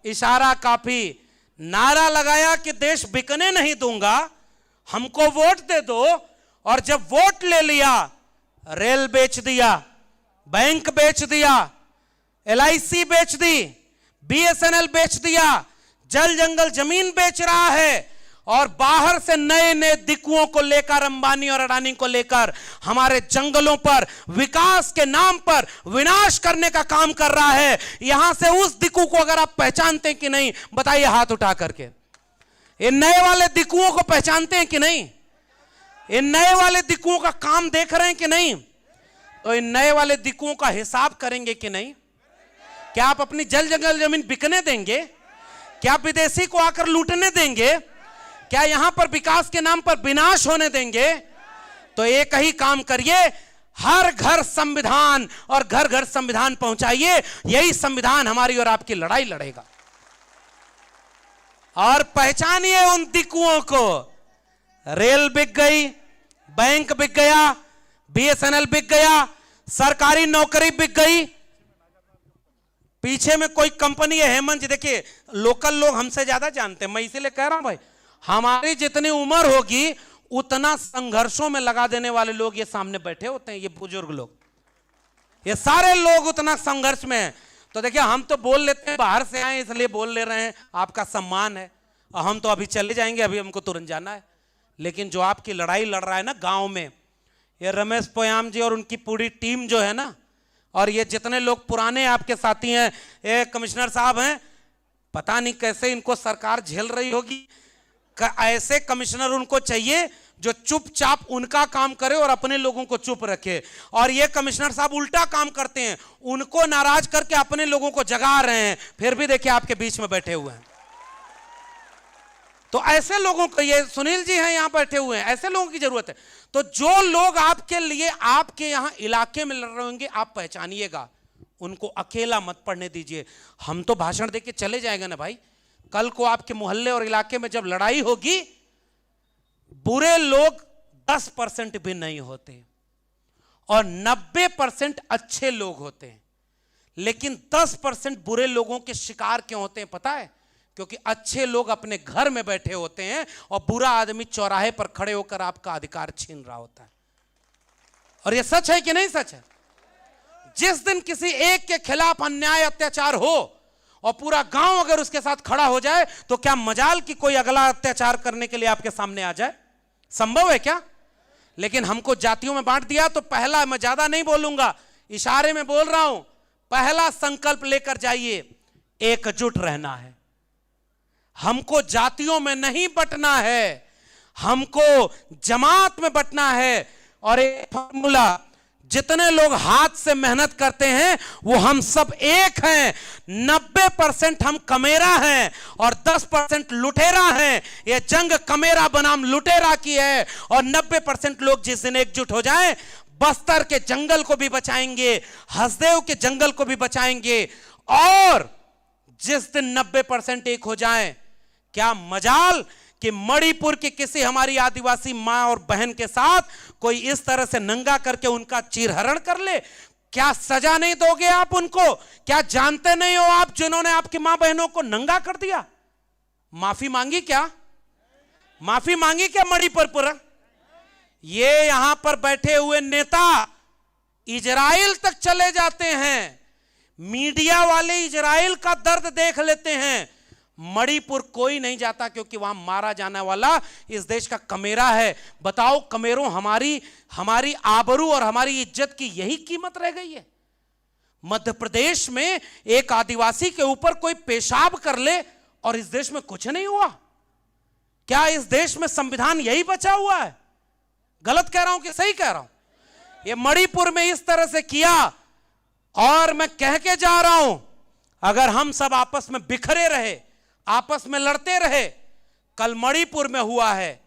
इशारा काफी। नारा लगाया कि देश बिकने नहीं दूंगा, हमको वोट दे दो। और जब वोट ले लिया, रेल बेच दिया, बैंक बेच दिया, LIC बेच दी, BSNL बेच दिया, जल जंगल जमीन बेच रहा है। और बाहर से नए नए दिक्कुओं को लेकर, अंबानी और अडानी को लेकर हमारे जंगलों पर विकास के नाम पर विनाश करने का काम कर रहा है। यहां से उस दिक्कू को अगर आप पहचानते हैं कि नहीं, बताइए हाथ उठा करके। इन नए वाले दिक्कुओं को पहचानते हैं कि नहीं? इन नए वाले दिक्कुओं का काम देख रहे हैं कि नहीं? तो इन नए वाले दिक्कुओं का हिसाब करेंगे कि नहीं? क्या आप अपनी जल जंगल जमीन बिकने देंगे? क्या विदेशी को आकर लूटने देंगे? क्या यहां पर विकास के नाम पर विनाश होने देंगे? तो एक ही काम करिए, हर घर संविधान और घर घर संविधान पहुंचाइए। यही संविधान हमारी और आपकी लड़ाई लड़ेगा। और पहचानिए उन दिक्कुओं को। रेल बिक गई, बैंक बिक गया, BSNL बिक गया, सरकारी नौकरी बिक गई। पीछे में कोई कंपनी है, हेमंत जी, देखिए लोकल लोग हमसे ज्यादा जानते हैं। मैं इसीलिए कह रहा हूं भाई, हमारी जितनी उम्र होगी उतना संघर्षों में लगा देने वाले लोग ये सामने बैठे होते हैं। ये बुजुर्ग लोग, ये सारे लोग उतना संघर्ष में हैं। तो देखिए, हम तो बोल लेते हैं, बाहर से आए इसलिए बोल ले रहे हैं, आपका सम्मान है। और हम तो अभी चले जाएंगे, अभी हमको तुरंत जाना है। लेकिन जो आपकी लड़ाई लड़ रहा है ना गांव में, ये रमेश पोयाम जी और उनकी पूरी टीम जो है ना, और ये जितने लोग पुराने आपके साथी हैं, ये कमिश्नर साहब हैं, पता नहीं कैसे इनको सरकार झेल रही होगी। ऐसे कमिश्नर उनको चाहिए जो चुपचाप उनका काम करे और अपने लोगों को चुप रखे। और ये कमिश्नर साहब उल्टा काम करते हैं, उनको नाराज करके अपने लोगों को जगा रहे हैं, फिर भी देखिए आपके बीच में बैठे हुए हैं। तो ऐसे लोगों को, ये सुनील जी हैं यहां बैठे हुए हैं, ऐसे लोगों की जरूरत है। तो जो लोग आपके लिए आपके यहां इलाके में लड़ रहे होंगे, आप पहचानिएगा, उनको अकेला मत पड़ने दीजिए। हम तो भाषण देके चले जाएंगे ना भाई, कल को आपके मोहल्ले और इलाके में जब लड़ाई होगी, बुरे लोग 10% भी नहीं होते और 90% अच्छे लोग होते हैं, लेकिन 10% बुरे लोगों के शिकार क्यों होते हैं पता है? क्योंकि अच्छे लोग अपने घर में बैठे होते हैं और बुरा आदमी चौराहे पर खड़े होकर आपका अधिकार छीन रहा होता है। और यह सच है कि नहीं सच है? जिस दिन किसी एक के खिलाफ अन्याय अत्याचार हो और पूरा गांव अगर उसके साथ खड़ा हो जाए, तो क्या मजाल कि कोई अगला अत्याचार करने के लिए आपके सामने आ जाए? संभव है क्या? लेकिन हमको जातियों में बांट दिया। तो पहला, मैं ज्यादा नहीं बोलूंगा, इशारे में बोल रहा हूं, पहला संकल्प लेकर जाइए, एकजुट रहना है। हमको जातियों में नहीं बंटना है, हमको जमात में बंटना है। और एक फॉर्मूला, जितने लोग हाथ से मेहनत करते हैं वो हम सब एक हैं। 90% हम कमेरा हैं और 10% लुटेरा हैं। ये जंग कमेरा बनाम लुटेरा की है। और 90% लोग जिस दिन एकजुट हो जाएं, बस्तर के जंगल को भी बचाएंगे, हसदेव के जंगल को भी बचाएंगे। और जिस दिन 90% एक हो जाएं, क्या मजाल कि मणिपुर की किसी हमारी आदिवासी मां और बहन के साथ कोई इस तरह से नंगा करके उनका चीरहरण कर ले, क्या सजा नहीं दोगे आप उनको? क्या जानते नहीं हो आप जिन्होंने आपकी मां बहनों को नंगा कर दिया? माफी मांगी क्या? माफी मांगी क्या मणिपुर पर? ये यहां पर बैठे हुए नेता इजराइल तक चले जाते हैं, मीडिया वाले इजराइल का दर्द देख लेते हैं। मणिपुर कोई नहीं जाता, क्योंकि वहां मारा जाने वाला इस देश का कमेरा है। बताओ, कमेरों हमारी आबरू और हमारी इज्जत की यही कीमत रह गई है? मध्य प्रदेश में एक आदिवासी के ऊपर कोई पेशाब कर ले और इस देश में कुछ नहीं हुआ? क्या इस देश में संविधान यही बचा हुआ है? गलत कह रहा हूं कि सही कह रहा हूं? ये मणिपुर में इस तरह से किया। और मैं कह के जा रहा हूं, अगर हम सब आपस में बिखरे रहे, आपस में लड़ते रहे, कल मणिपुर में हुआ है।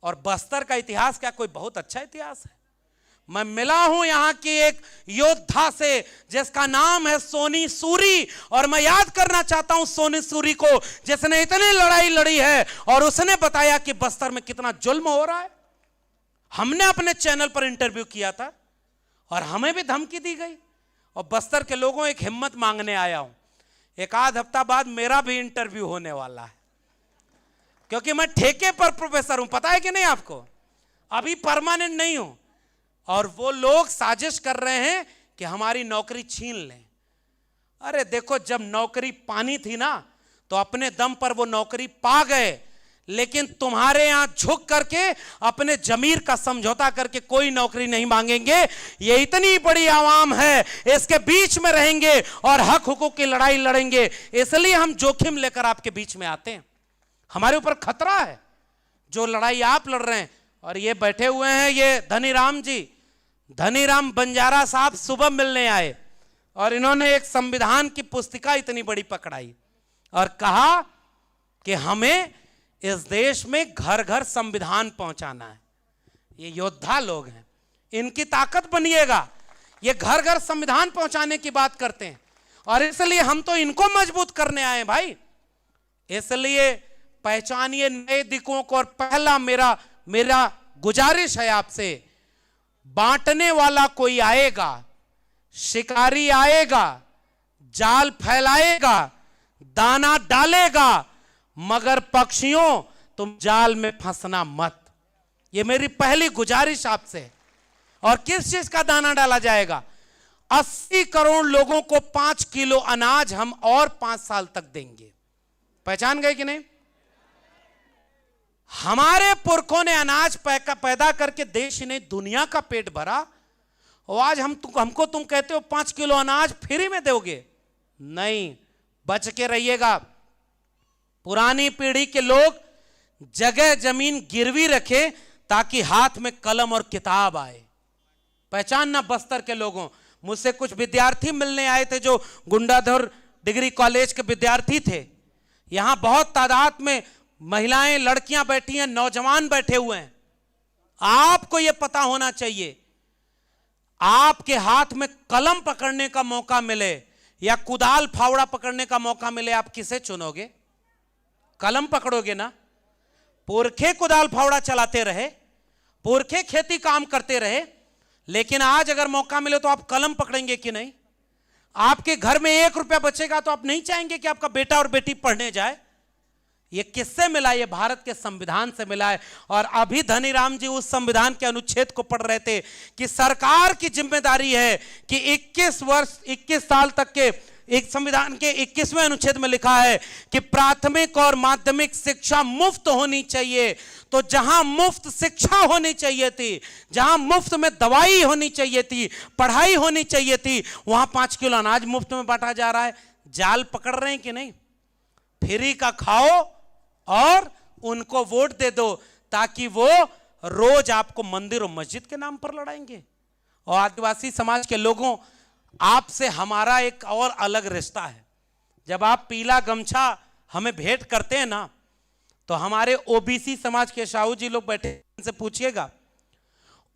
और बस्तर का इतिहास क्या कोई बहुत अच्छा इतिहास है? मैं मिला हूं यहां की एक योद्धा से जिसका नाम है सोनी सूरी, और मैं याद करना चाहता हूं सोनी सूरी को, जिसने इतनी लड़ाई लड़ी है और उसने बताया कि बस्तर में कितना जुल्म हो रहा है। हमने अपने चैनल पर इंटरव्यू किया था और हमें भी धमकी दी गई। और बस्तर के लोगों, एक हिम्मत मांगने आया हूं, एक आध हफ्ता बाद मेरा भी इंटरव्यू होने वाला है, क्योंकि मैं ठेके पर प्रोफेसर हूं, पता है कि नहीं आपको? अभी परमानेंट नहीं हूं। और वो लोग साजिश कर रहे हैं कि हमारी नौकरी छीन लें। अरे देखो, जब नौकरी पानी थी ना, तो अपने दम पर वो नौकरी पा गए, लेकिन तुम्हारे यहां झुक करके अपने जमीर का समझौता करके कोई नौकरी नहीं मांगेंगे। ये इतनी बड़ी आवाम है, इसके बीच में रहेंगे और हक हुकूक की लड़ाई लड़ेंगे। इसलिए हम जोखिम लेकर आपके बीच में आते हैं। हमारे ऊपर खतरा है जो लड़ाई आप लड़ रहे हैं। और ये बैठे हुए हैं, ये धनीराम जी, धनीराम बंजारा साहब सुबह मिलने आए और इन्होंने एक संविधान की पुस्तिका इतनी बड़ी पकड़ाई और कहा कि हमें इस देश में घर घर संविधान पहुंचाना है। ये योद्धा लोग हैं, इनकी ताकत बनिएगा। ये घर घर संविधान पहुंचाने की बात करते हैं और इसलिए हम तो इनको मजबूत करने आए भाई। इसलिए पहचानिए नए दिकों को। और पहला मेरा गुजारिश है आपसे, बांटने वाला कोई आएगा, शिकारी आएगा, जाल फैलाएगा, दाना डालेगा, मगर पक्षियों तुम जाल में फंसना मत। ये मेरी पहली गुजारिश आपसे है। और किस चीज का दाना डाला जाएगा? 80 करोड़ लोगों को 5 किलो अनाज हम और 5 साल तक देंगे। पहचान गए कि नहीं? हमारे पुरखों ने अनाज पैदा करके देश ही नहीं दुनिया का पेट भरा, और आज हमको तुम कहते हो 5 किलो अनाज फ्री में दोगे? नहीं, बच के रहिएगा। पुरानी पीढ़ी के लोग जगह जमीन गिरवी रखे ताकि हाथ में कलम और किताब आए। पहचानना बस्तर के लोगों। मुझसे कुछ विद्यार्थी मिलने आए थे जो गुंडाधर डिग्री कॉलेज के विद्यार्थी थे। यहां बहुत तादाद में महिलाएं, लड़कियां बैठी हैं, नौजवान बैठे हुए हैं। आपको यह पता होना चाहिए, आपके हाथ में कलम पकड़ने का मौका मिले या कुदाल फावड़ा पकड़ने का मौका मिले, आप किसे चुनोगे? कलम पकड़ोगे ना। पुरखे कुदाल फावड़ा चलाते रहे, पुरखे खेती काम करते रहे, लेकिन आज अगर मौका मिले तो आप कलम पकड़ेंगे कि नहीं? आपके घर में 1 रुपया बचेगा तो आप नहीं चाहेंगे कि आपका बेटा और बेटी पढ़ने जाए? ये किससे मिला? ये भारत के संविधान से मिला है। और अभी धनीराम जी उस संविधान के अनुच्छेद को पढ़ रहे थे कि सरकार की जिम्मेदारी है कि 21 साल तक के एक संविधान के 21वें अनुच्छेद में लिखा है कि प्राथमिक और माध्यमिक शिक्षा मुफ्त होनी चाहिए। तो जहां मुफ्त शिक्षा होनी चाहिए थी, जहां मुफ्त में दवाई होनी चाहिए थी, पढ़ाई होनी चाहिए थी, वहां 5 किलो अनाज मुफ्त में बांटा जा रहा है। जाल पकड़ रहे हैं कि नहीं? फ्री का खाओ और उनको वोट दे दो ताकि वो रोज आपको मंदिर और मस्जिद के नाम पर लड़ाएंगे। और आदिवासी समाज के लोगों, आपसे हमारा एक और अलग रिश्ता है। जब आप पीला गमछा हमें भेंट करते हैं ना, तो हमारे ओबीसी समाज के साहू जी लोग बैठे, इनसे पूछिएगा,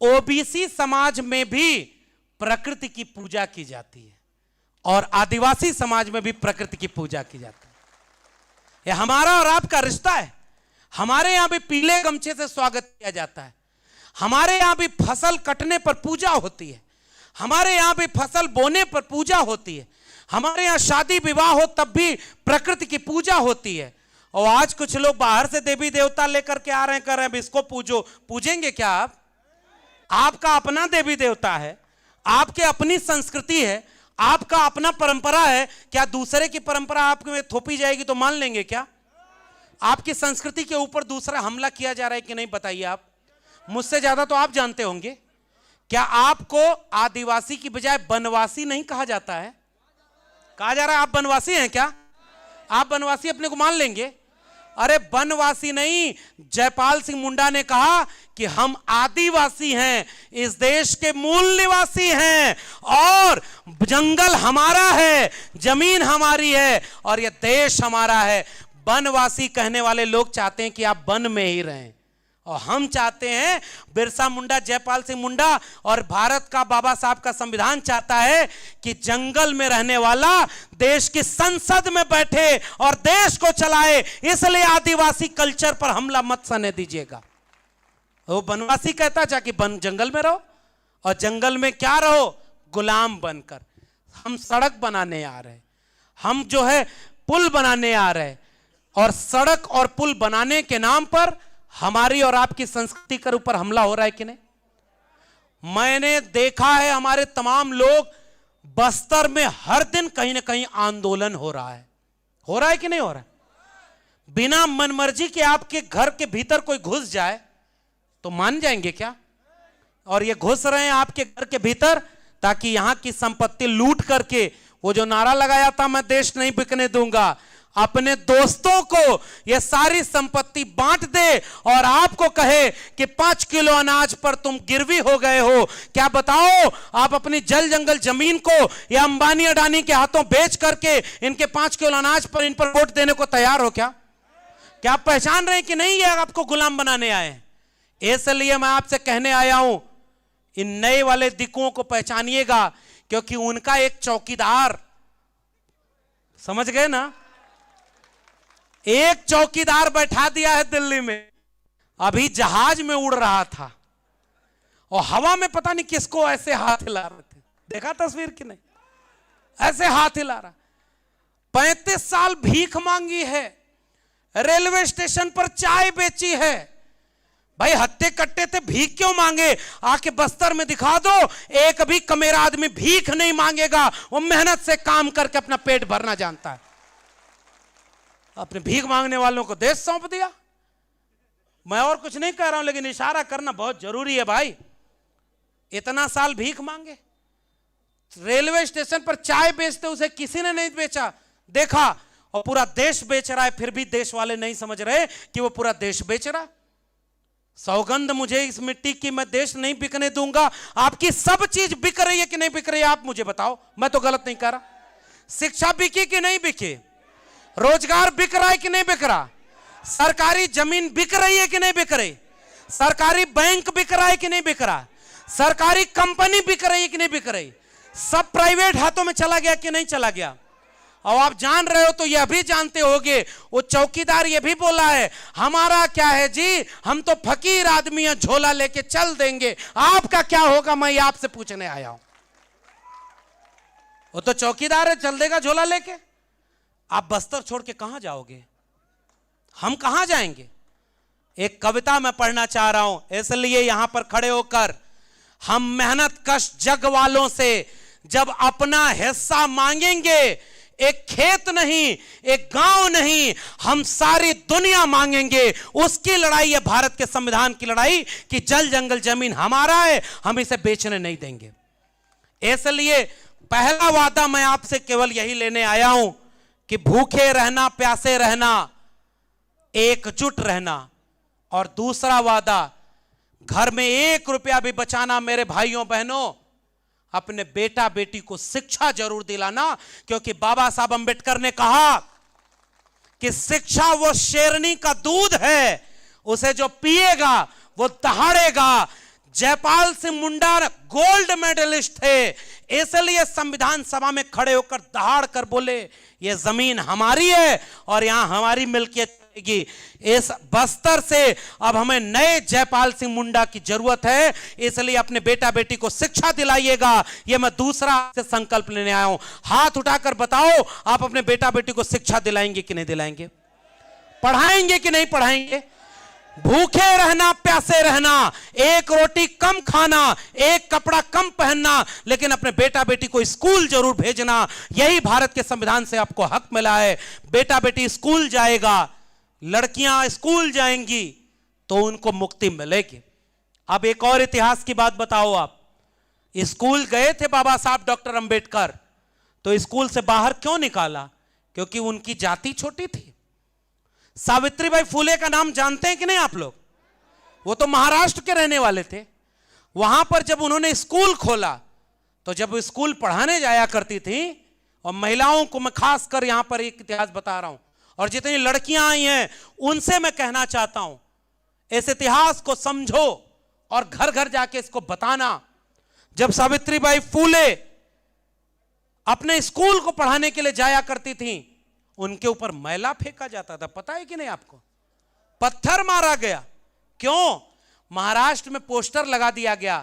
ओबीसी समाज में भी प्रकृति की पूजा की जाती है और आदिवासी समाज में भी प्रकृति की पूजा की जाती है। यह हमारा और आपका रिश्ता है। हमारे यहां भी पीले गमछे से स्वागत किया जाता है, हमारे यहां भी फसल कटने पर पूजा होती है, हमारे यहां भी फसल बोने पर पूजा होती है, हमारे यहां शादी विवाह हो तब भी प्रकृति की पूजा होती है। और आज कुछ लोग बाहर से देवी देवता लेकर के आ रहे हैं, कर रहे हैं इसको पूजो। पूजेंगे क्या आप? आपका अपना देवी देवता है, आपके अपनी संस्कृति है, आपका अपना परंपरा है। क्या दूसरे की परंपरा आप में थोपी जाएगी तो मान लेंगे क्या? आपकी संस्कृति के ऊपर दूसरा हमला किया जा रहा है कि नहीं, बताइए आप। मुझसे ज्यादा तो आप जानते होंगे। क्या आपको आदिवासी की बजाय बनवासी नहीं कहा जाता है? कहा जा रहा है आप बनवासी हैं क्या? आप बनवासी अपने को मान लेंगे? अरे बनवासी नहीं, जयपाल सिंह मुंडा ने कहा कि हम आदिवासी हैं, इस देश के मूल निवासी हैं और जंगल हमारा है, जमीन हमारी है और यह देश हमारा है। बनवासी कहने वाले लोग चाहते हैं कि आप वन में ही रहें, और हम चाहते हैं, बिरसा मुंडा, जयपाल सिंह मुंडा और भारत का बाबा साहब का संविधान चाहता है कि जंगल में रहने वाला देश की संसद में बैठे और देश को चलाए। इसलिए आदिवासी कल्चर पर हमला मत करने दीजिएगा। वो बनवासी कहता जाके जंगल में रहो, और जंगल में क्या रहो? गुलाम बनकर। हम सड़क बनाने आ रहे, हम जो है पुल बनाने आ रहे, और सड़क और पुल बनाने के नाम पर हमारी और आपकी संस्कृति के ऊपर हमला हो रहा है कि नहीं? मैंने देखा है हमारे तमाम लोग, बस्तर में हर दिन कहीं ना कहीं आंदोलन हो रहा है कि नहीं हो रहा है? बिना मनमर्जी के आपके घर के भीतर कोई घुस जाए तो मान जाएंगे क्या? और ये घुस रहे हैं आपके घर के भीतर ताकि यहां की संपत्ति लूट करके, वो जो नारा लगाया था मैं देश नहीं बिकने दूंगा, अपने दोस्तों को यह सारी संपत्ति बांट दे और आपको कहे कि 5 किलो अनाज पर तुम गिरवी हो गए हो। क्या बताओ, आप अपनी जल जंगल जमीन को या अंबानी अडानी के हाथों बेच करके इनके 5 किलो अनाज पर इन पर वोट देने को तैयार हो क्या? क्या आप पहचान रहे हैं कि नहीं ये आपको गुलाम बनाने आए हैं? इसलिए मैं आपसे कहने आया हूं, इन नए वाले दिक्कुओं को पहचानिएगा, क्योंकि उनका एक चौकीदार, समझ गए ना, एक चौकीदार बैठा दिया है दिल्ली में। अभी जहाज में उड़ रहा था और हवा में पता नहीं किसको ऐसे हाथ हिला रहे थे, देखा तस्वीर कि नहीं? ऐसे हाथ हिला रहा। 35 साल भीख मांगी है, रेलवे स्टेशन पर चाय बेची है। भाई हत्ते कट्टे थे, भीख क्यों मांगे? आके बस्तर में दिखा दो, एक भी कमेरा आदमी भीख नहीं मांगेगा, वो मेहनत से काम करके अपना पेट भरना जानता है। अपने भीख मांगने वालों को देश सौंप दिया। मैं और कुछ नहीं कह रहा हूं, लेकिन इशारा करना बहुत जरूरी है भाई। इतना साल भीख मांगे, रेलवे स्टेशन पर चाय बेचते उसे किसी ने नहीं बेचा, देखा, और पूरा देश बेच रहा है, फिर भी देश वाले नहीं समझ रहे कि वो पूरा देश बेच रहा। सौगंध मुझे इस मिट्टी की, मैं देश नहीं बिकने दूंगा। आपकी सब चीज बिक रही है कि नहीं बिक रही है? आप मुझे बताओ, मैं तो गलत नहीं कह रहा। शिक्षा बिकी कि नहीं बिकी? रोजगार बिक रहा है कि नहीं बिक रहा? सरकारी जमीन बिक रही है कि नहीं बिक रही? सरकारी बैंक बिक रहा है कि नहीं बिक रहा? सरकारी कंपनी बिक रही है कि नहीं बिक रही? सब प्राइवेट हाथों में चला गया कि नहीं चला गया? और आप जान रहे हो तो यह भी जानते होगे, वो चौकीदार ये भी बोला है, हमारा क्या है जी, हम तो फकीर आदमी हैं, झोला लेके चल देंगे, आपका क्या होगा मैं आपसे पूछने आया हूं। वो तो चौकीदार है, चल देगा झोला लेके। आप बस्तर छोड़ के कहां जाओगे? हम कहां जाएंगे? एक कविता मैं पढ़ना चाह रहा हूं, इसलिए यहां पर खड़े होकर हम मेहनत कश जग वालों से जब अपना हिस्सा मांगेंगे, एक खेत नहीं, एक गांव नहीं, हम सारी दुनिया मांगेंगे। उसकी लड़ाई है भारत के संविधान की लड़ाई कि जल जंगल जमीन हमारा है, हम इसे बेचने नहीं देंगे। इसलिए पहला वादा मैं आपसे केवल यही लेने आया हूं कि भूखे रहना, प्यासे रहना, एकजुट रहना। और दूसरा वादा, घर में 1 रुपया भी बचाना मेरे भाइयों बहनों, अपने बेटा बेटी को शिक्षा जरूर दिलाना, क्योंकि बाबा साहब अंबेडकर ने कहा कि शिक्षा वो शेरनी का दूध है, उसे जो पिएगा वो दहाड़ेगा। जयपाल सिंह मुंडा गोल्ड मेडलिस्ट थे, इसलिए संविधान सभा में खड़े होकर दहाड़ कर बोले ये जमीन हमारी है और यहां हमारी मिल्कियत की। इस बस्तर से अब हमें नए जयपाल सिंह मुंडा की जरूरत है, इसलिए अपने बेटा बेटी को शिक्षा दिलाइएगा। यह मैं दूसरा से संकल्प लेने आया हूं। हाथ उठाकर बताओ, आप अपने बेटा बेटी को शिक्षा दिलाएंगे कि नहीं दिलाएंगे? पढ़ाएंगे कि नहीं पढ़ाएंगे? भूखे रहना, प्यासे रहना, 1 रोटी कम खाना, 1 कपड़ा कम पहनना, लेकिन अपने बेटा बेटी को स्कूल जरूर भेजना। यही भारत के संविधान से आपको हक मिला है। बेटा बेटी स्कूल जाएगा, लड़कियां स्कूल जाएंगी तो उनको मुक्ति मिलेगी। अब एक और इतिहास की बात बताओ, आप स्कूल गए थे बाबा साहब डॉक्टर अंबेडकर, तो स्कूल से बाहर क्यों निकाला? क्योंकि उनकी जाति छोटी थी। सावित्रीबाई फुले का नाम जानते हैं कि नहीं आप लोग? वो तो महाराष्ट्र के रहने वाले थे। वहां पर जब उन्होंने स्कूल खोला, तो जब वो स्कूल पढ़ाने जाया करती थी, और महिलाओं को मैं खास कर यहां पर एक इतिहास बता रहा हूं, और जितनी लड़कियां आई हैं उनसे मैं कहना चाहता हूं, इस इतिहास को समझो और घर घर जाके इसको बताना। जब सावित्रीबाई फुले अपने स्कूल को पढ़ाने के लिए जाया करती थी, उनके ऊपर मैला फेंका जाता था, पता है कि नहीं आपको? पत्थर मारा गया। क्यों? महाराष्ट्र में पोस्टर लगा दिया गया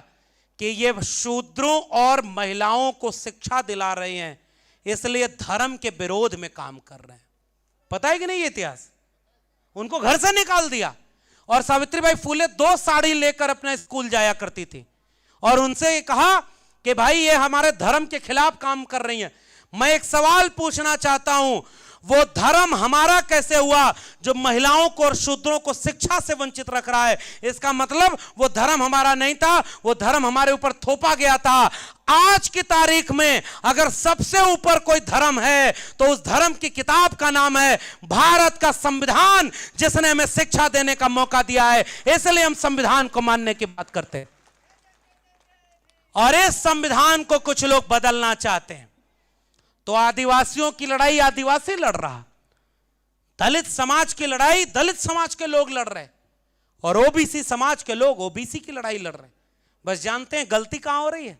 कि ये शूद्रों और महिलाओं को शिक्षा दिला रहे हैं, इसलिए धर्म के विरोध में काम कर रहे हैं। पता है कि नहीं ये इतिहास? उनको घर से निकाल दिया। और सावित्रीबाई फुले 2 साड़ी लेकर अपने स्कूल जाया करती थी, और उनसे कहा कि भाई ये हमारे धर्म के खिलाफ काम कर रही हैं। मैं एक सवाल पूछना चाहता हूं, वो धर्म हमारा कैसे हुआ जो महिलाओं को और शूद्रों को शिक्षा से वंचित रख रहा है? इसका मतलब वो धर्म हमारा नहीं था, वो धर्म हमारे ऊपर थोपा गया था। आज की तारीख में अगर सबसे ऊपर कोई धर्म है तो उस धर्म की किताब का नाम है भारत का संविधान, जिसने हमें शिक्षा देने का मौका दिया है। इसलिए हम संविधान को मानने की बात करते हैं, और इस संविधान को कुछ लोग बदलना चाहते हैं। तो आदिवासियों की लड़ाई आदिवासी लड़ रहा, दलित समाज की लड़ाई दलित समाज के लोग लड़ रहे, और ओबीसी समाज के लोग ओबीसी की लड़ाई लड़ रहे। बस जानते हैं गलती कहां हो रही है?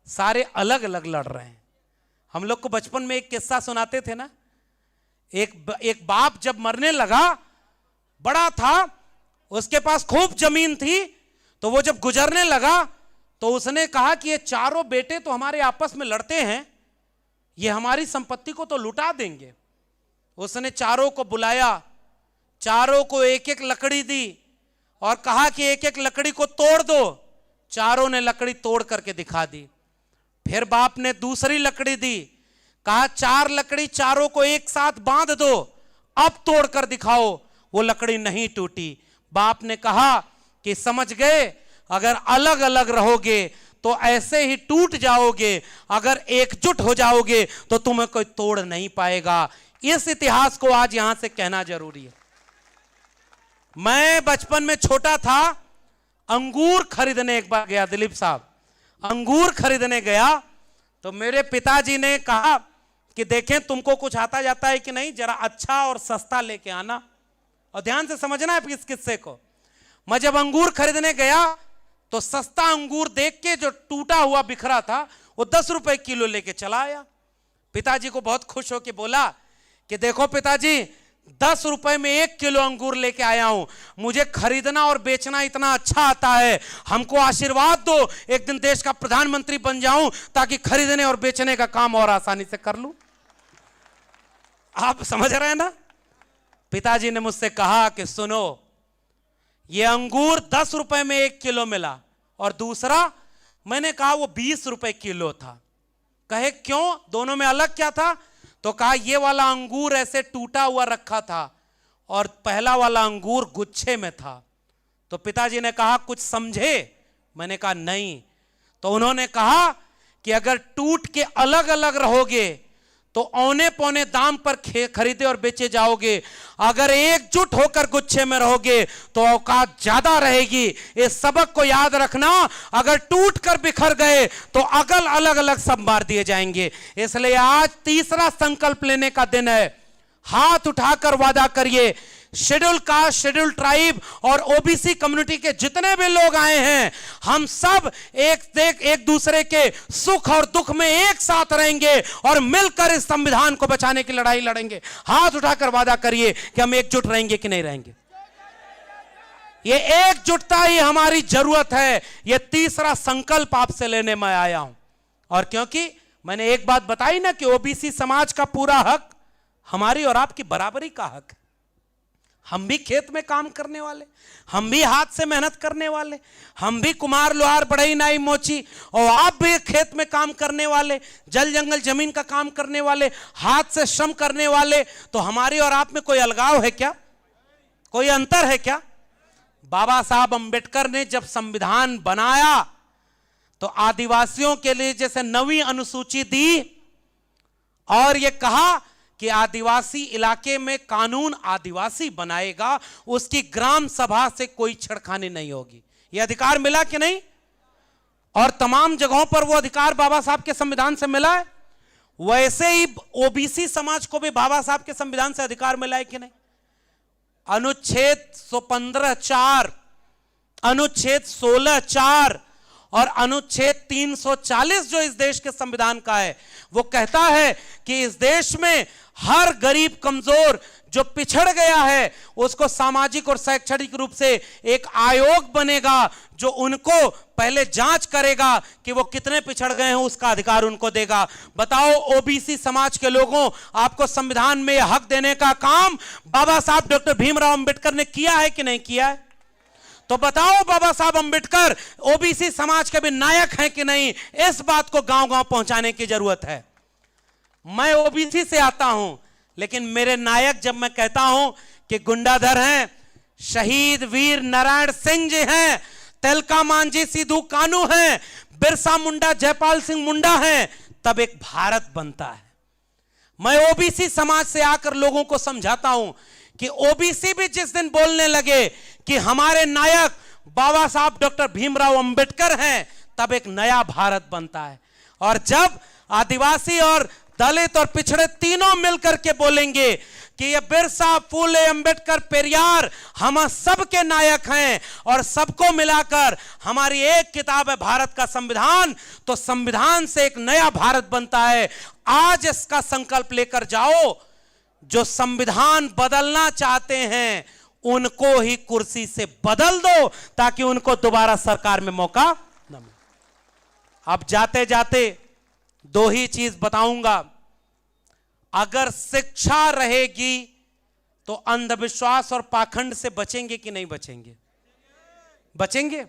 सारे अलग अलग लड़ रहे हैं। हम लोग को बचपन में एक किस्सा सुनाते थे ना, एक बाप जब मरने लगा, बड़ा था, उसके पास खूब जमीन थी, तो वो जब गुजरने लगा तो उसने कहा कि ये चारों बेटे तो हमारे आपस में लड़ते हैं, ये हमारी संपत्ति को तो लुटा देंगे। उसने चारों को बुलाया, चारों को एक एक लकड़ी दी और कहा कि एक एक लकड़ी को तोड़ दो। चारों ने लकड़ी तोड़ करके दिखा दी। फिर बाप ने दूसरी लकड़ी दी, कहा 4 लकड़ी चारों को एक साथ बांध दो, अब तोड़ कर दिखाओ। वो लकड़ी नहीं टूटी। बाप ने कहा कि समझ गए, अगर अलग अलग रहोगे तो ऐसे ही टूट जाओगे, अगर एकजुट हो जाओगे तो तुम्हें कोई तोड़ नहीं पाएगा। इस इतिहास को आज यहां से कहना जरूरी है। मैं बचपन में छोटा था, अंगूर खरीदने एक बार गया, दिलीप साहब, अंगूर खरीदने गया तो मेरे पिताजी ने कहा कि देखें तुमको कुछ आता जाता है कि नहीं, जरा अच्छा और सस्ता लेके आना। और ध्यान से समझना है इस किस्से को। मैं जब अंगूर खरीदने गया तो सस्ता अंगूर देख के जो टूटा हुआ बिखरा था वो 10 रुपए किलो लेके चला आया। पिताजी को बहुत खुश होके बोला कि देखो पिताजी, 10 रुपए में 1 किलो अंगूर लेके आया हूं, मुझे खरीदना और बेचना इतना अच्छा आता है, हमको आशीर्वाद दो, एक दिन देश का प्रधानमंत्री बन जाऊं ताकि खरीदने और बेचने का काम और आसानी से कर लूं। आप समझ रहे हैं ना। पिताजी ने मुझसे कहा कि सुनो, ये अंगूर 10 रुपए में 1 किलो मिला और दूसरा, मैंने कहा वो 20 रुपए किलो था। कहे क्यों, दोनों में अलग क्या था? तो कहा ये वाला अंगूर ऐसे टूटा हुआ रखा था और पहला वाला अंगूर गुच्छे में था। तो पिताजी ने कहा कुछ समझे? मैंने कहा नहीं। तो उन्होंने कहा कि अगर टूट के अलग अलग रहोगे तो औने पौने दाम पर खरीदे और बेचे जाओगे, अगर एकजुट होकर गुच्छे में रहोगे तो औकात ज्यादा रहेगी। इस सबक को याद रखना, अगर टूट कर बिखर गए तो अगल अलग अलग सब मार दिए जाएंगे। इसलिए आज तीसरा संकल्प लेने का दिन है। हाथ उठाकर वादा करिए, शेड्यूल कास्ट, शेड्यूल ट्राइब और ओबीसी कम्युनिटी के जितने भी लोग आए हैं, हम सब एक दूसरे के सुख और दुख में एक साथ रहेंगे और मिलकर इस संविधान को बचाने की लड़ाई लड़ेंगे। हाथ उठाकर वादा करिए कि हम एकजुट रहेंगे कि नहीं रहेंगे। ये एकजुटता ही हमारी जरूरत है। ये तीसरा संकल्प आपसे लेने में आया हूं। और क्योंकि मैंने एक बात बताई ना कि ओबीसी समाज का पूरा हक हमारी और आपकी बराबरी का हक है। हम भी खेत में काम करने वाले, हम भी हाथ से मेहनत करने वाले, हम भी कुम्हार लोहार बढ़ई नाई मोची, और आप भी खेत में काम करने वाले, जल जंगल जमीन का काम करने वाले, हाथ से श्रम करने वाले। तो हमारी और आप में कोई अलगाव है क्या? कोई अंतर है क्या? बाबा साहब अंबेडकर ने जब संविधान बनाया तो आदिवासियों के लिए जैसे 9वीं अनुसूची दी और यह कहा कि आदिवासी इलाके में कानून आदिवासी बनाएगा, उसकी ग्राम सभा से कोई छेड़खानी नहीं होगी। यह अधिकार मिला कि नहीं? और तमाम जगहों पर वो अधिकार बाबा साहब के संविधान से मिला है। वैसे ही ओबीसी समाज को भी बाबा साहब के संविधान से अधिकार मिला है कि नहीं? अनुच्छेद 115(4), अनुच्छेद 16(4) और अनुच्छेद 340 जो इस देश के संविधान का है, वो कहता है कि इस देश में हर गरीब कमजोर जो पिछड़ गया है उसको सामाजिक और शैक्षणिक रूप से एक आयोग बनेगा जो उनको पहले जांच करेगा कि वो कितने पिछड़ गए हैं, उसका अधिकार उनको देगा। बताओ ओबीसी समाज के लोगों, आपको संविधान में हक देने का काम बाबा साहब डॉक्टर भीमराव अंबेडकर ने किया है कि नहीं किया है? तो बताओ बाबा साहब अंबेडकर ओबीसी समाज के भी नायक हैं कि नहीं? इस बात को गांव-गांव पहुंचाने की जरूरत है। मैं ओबीसी से आता हूं, लेकिन मेरे नायक जब मैं कहता हूं कि गुंडाधर हैं, शहीद वीर नारायण सिंह जी हैं, तिलका मांझी सिद्धू कानू हैं, बिरसा मुंडा जयपाल सिंह मुंडा हैं, तब एक भारत बनता है। मैं ओबीसी समाज से आकर लोगों को समझाता हूं कि ओबीसी भी जिस दिन बोलने लगे कि हमारे नायक बाबा साहब डॉक्टर भीमराव अंबेडकर हैं, तब एक नया भारत बनता है। और जब आदिवासी और दलित और पिछड़े तीनों मिलकर के बोलेंगे कि ये बिरसा, फूले, अंबेडकर, पेरियार हम सबके नायक हैं और सबको मिलाकर हमारी एक किताब है भारत का संविधान, तो संविधान से एक नया भारत बनता है। आज इसका संकल्प लेकर जाओ, जो संविधान बदलना चाहते हैं उनको ही कुर्सी से बदल दो ताकि उनको दोबारा सरकार में मौका न मिले। अब जाते जाते 2 ही चीज बताऊंगा। अगर शिक्षा रहेगी तो अंधविश्वास और पाखंड से बचेंगे कि नहीं बचेंगे? बचेंगे।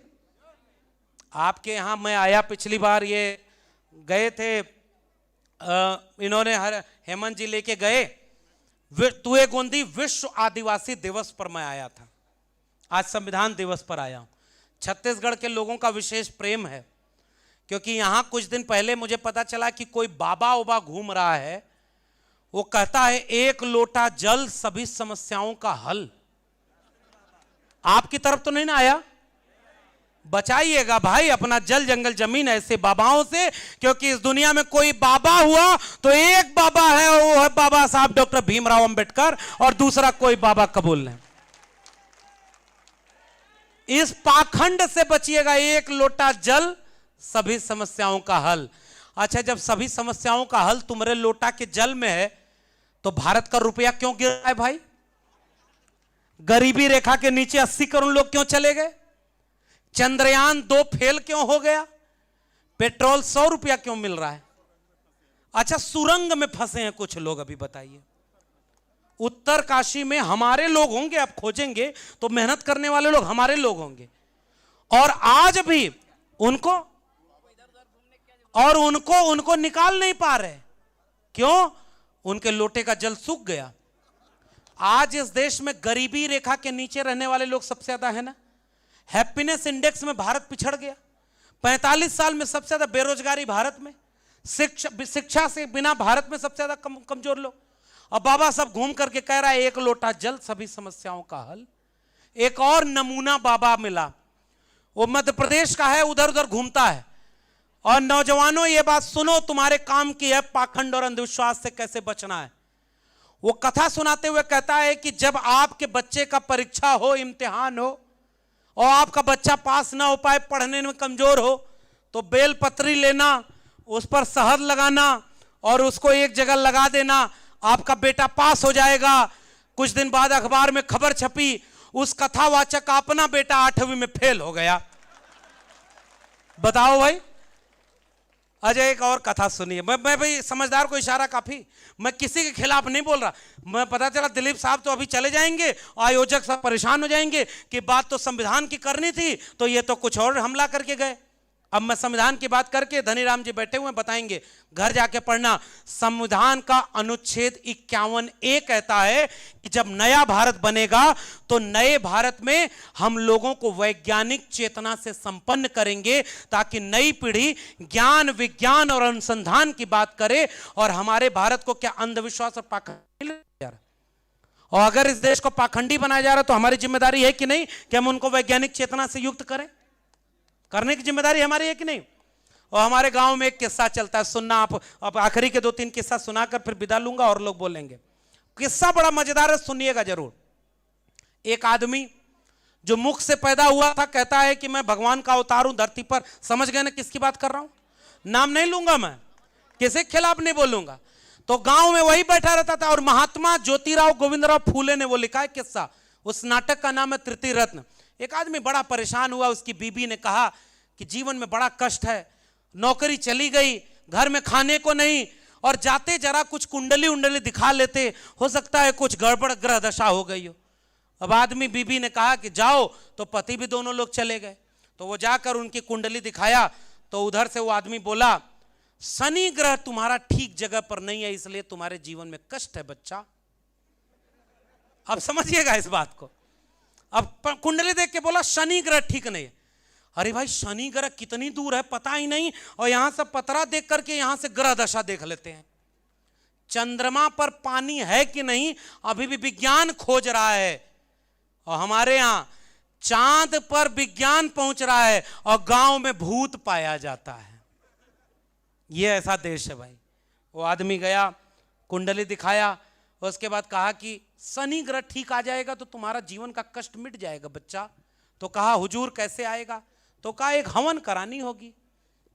आपके यहां मैं आया पिछली बार, ये गए थे, इन्होंने हेमंत जी लेके गए, तुए गोंदी विश्व आदिवासी दिवस पर मैं आया था। आज संविधान दिवस पर आया हूं। छत्तीसगढ़ के लोगों का विशेष प्रेम है, क्योंकि यहां कुछ दिन पहले मुझे पता चला कि कोई बाबा ओबा घूम रहा है, वो कहता है 1 लोटा जल सभी समस्याओं का हल। आपकी तरफ तो नहीं ना आया? बचाइएगा भाई अपना जल जंगल जमीन ऐसे बाबाओं से, क्योंकि इस दुनिया में कोई बाबा हुआ तो एक बाबा है, वो है बाबा साहब डॉक्टर भीमराव अंबेडकर, और दूसरा कोई बाबा कबूल नहीं। इस पाखंड से बचिएगा। एक लोटा जल सभी समस्याओं का हल। अच्छा, जब सभी समस्याओं का हल तुम्हारे लोटा के जल में है तो भारत का रुपया क्यों गिर रहा है भाई? गरीबी रेखा के नीचे 80 करोड़ लोग क्यों चले गए? चंद्रयान 2 फेल क्यों हो गया? पेट्रोल 100 रुपया क्यों मिल रहा है? अच्छा, सुरंग में फंसे हैं कुछ लोग, अभी बताइए। उत्तरकाशी में हमारे लोग होंगे, आप खोजेंगे तो मेहनत करने वाले लोग हमारे लोग होंगे, और आज भी उनको निकाल नहीं पा रहे। क्यों? उनके लोटे का जल सूख गया। आज इस देश में गरीबी रेखा के नीचे रहने वाले लोग सबसे ज्यादा है ना। हैप्पीनेस इंडेक्स में भारत पिछड़ गया। 45 साल में सबसे ज्यादा बेरोजगारी भारत में। शिक्षा से बिना भारत में सबसे ज्यादा कमजोर लोग। और बाबा सब घूम करके कह रहा है एक लोटा जल सभी समस्याओं का हल। एक और नमूना बाबा मिला, वो मध्य प्रदेश का है, उधर उधर घूमता है। और नौजवानों ये बात सुनो, तुम्हारे काम की है पाखंड और अंधविश्वास से कैसे बचना है। वो कथा सुनाते हुए कहता है कि जब आपके बच्चे का परीक्षा हो, इम्तिहान हो, और आपका बच्चा पास ना हो पाए, पढ़ने में कमजोर हो, तो बेलपत्री लेना, उस पर शहद लगाना और उसको एक जगह लगा देना, आपका बेटा पास हो जाएगा। कुछ दिन बाद अखबार में खबर छपी, उस कथावाचक का अपना बेटा 8वीं में फेल हो गया। बताओ भाई। अजय, एक और कथा सुनिए। मैं भाई समझदार को इशारा काफी, मैं किसी के खिलाफ नहीं बोल रहा। मैं पता चला दिलीप साहब तो अभी चले जाएंगे, आयोजक सब परेशान हो जाएंगे कि बात तो संविधान की करनी थी, तो ये तो कुछ और हमला करके गए। अब मैं संविधान की बात करके, धनीराम जी बैठे हुए बताएंगे, घर जाके पढ़ना। संविधान का अनुच्छेद 51A कहता है कि जब नया भारत बनेगा तो नए भारत में हम लोगों को वैज्ञानिक चेतना से संपन्न करेंगे, ताकि नई पीढ़ी ज्ञान, विज्ञान और अनुसंधान की बात करे। और हमारे भारत को क्या अंधविश्वास और पाखंडी जा रहा? और अगर इस देश को पाखंडी बनाया जा रहा है तो हमारी जिम्मेदारी है कि नहीं कि हम उनको वैज्ञानिक चेतना से युक्त करें? करने की जिम्मेदारी हमारी है कि नहीं? और हमारे गांव में एक किस्सा चलता है, सुनना आप। अब आखिरी के 2-3 किस्सा सुनाकर फिर विदा लूंगा और लोग बोलेंगे। किस्सा बड़ा मजेदार है, सुनिएगा जरूर। एक आदमी जो मुख से पैदा हुआ था कहता है कि मैं भगवान का अवतार हूं धरती पर। समझ गए ना किसकी बात कर रहा हूं? नाम नहीं लूंगा मैं, किसी के खिलाफ नहीं बोलूंगा। तो गांव में वही बैठा रहता था और महात्मा ज्योतिराव गोविंदराव फूले ने वो लिखा है किस्सा। उस नाटक का नाम है तृतीय रत्न। एक आदमी बड़ा परेशान हुआ, उसकी बीबी ने कहा कि जीवन में बड़ा कष्ट है, नौकरी चली गई, घर में खाने को नहीं, और जाते जरा कुछ कुंडली उंडली दिखा लेते, हो सकता है कुछ गड़बड़ ग्रह दशा हो गई हो। अब आदमी, बीबी ने कहा कि जाओ, तो पति भी दोनों लोग चले गए। तो वो जाकर उनकी कुंडली दिखाया तो उधर से वो आदमी बोला, शनि ग्रह तुम्हारा ठीक जगह पर नहीं है, इसलिए तुम्हारे जीवन में कष्ट है बच्चा। अब समझिएगा इस बात को। अब कुंडली देख के बोला शनि ग्रह ठीक नहीं है। अरे भाई, शनि ग्रह कितनी दूर है पता ही नहीं, और यहां से पतरा देख करके यहां से ग्रह दशा देख लेते हैं। चंद्रमा पर पानी है कि नहीं अभी भी विज्ञान खोज रहा है, और हमारे यहां चांद पर विज्ञान पहुंच रहा है और गांव में भूत पाया जाता है। ये ऐसा देश है भाई। वो आदमी गया, कुंडली दिखाया, उसके बाद कहा कि शनि ग्रह ठीक आ जाएगा तो तुम्हारा जीवन का कष्ट मिट जाएगा बच्चा। तो कहा हुजूर कैसे आएगा? तो कहा एक हवन करानी होगी,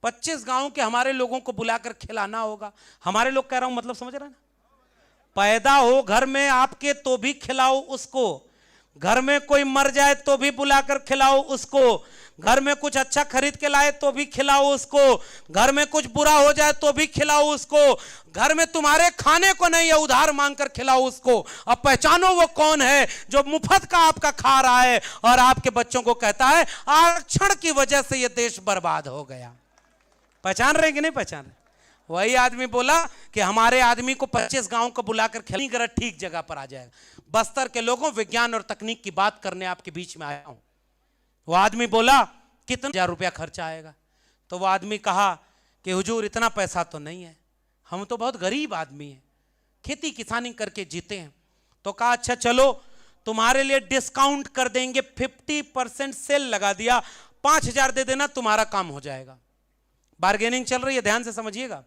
25 गांव के हमारे लोगों को बुलाकर खिलाना होगा। हमारे लोग कह रहा हूं, मतलब समझ रहे ना? पैदा हो घर में आपके तो भी खिलाओ उसको, घर में कोई मर जाए तो भी बुलाकर खिलाओ उसको, घर में कुछ अच्छा खरीद के लाए तो भी खिलाओ उसको, घर में कुछ बुरा हो जाए तो भी खिलाओ उसको, घर में तुम्हारे खाने को नहीं है उधार मांगकर खिलाओ उसको। अब पहचानो वो कौन है जो मुफ्त का आपका खा रहा है और आपके बच्चों को कहता है आरक्षण की वजह से ये देश बर्बाद हो गया। पहचान रहे कि नहीं पहचान रहे? वही आदमी बोला कि हमारे आदमी को 25 गांव को बुलाकर खिलानी ग्रह ठीक जगह पर आ जाएगा। बस्तर के लोगों, विज्ञान और तकनीक की बात करने आपके बीच में आया हूं। वो आदमी बोला कितना 1000 रुपया खर्चा आएगा? तो वो आदमी कहा कि हुजूर इतना पैसा तो नहीं है, हम तो बहुत गरीब आदमी हैं, खेती किसानी करके जीते हैं। तो कहा अच्छा चलो तुम्हारे लिए डिस्काउंट कर देंगे, 50% सेल लगा दिया, 5000 दे देना, तुम्हारा काम हो जाएगा। बार्गेनिंग चल रही है, ध्यान से समझिएगा।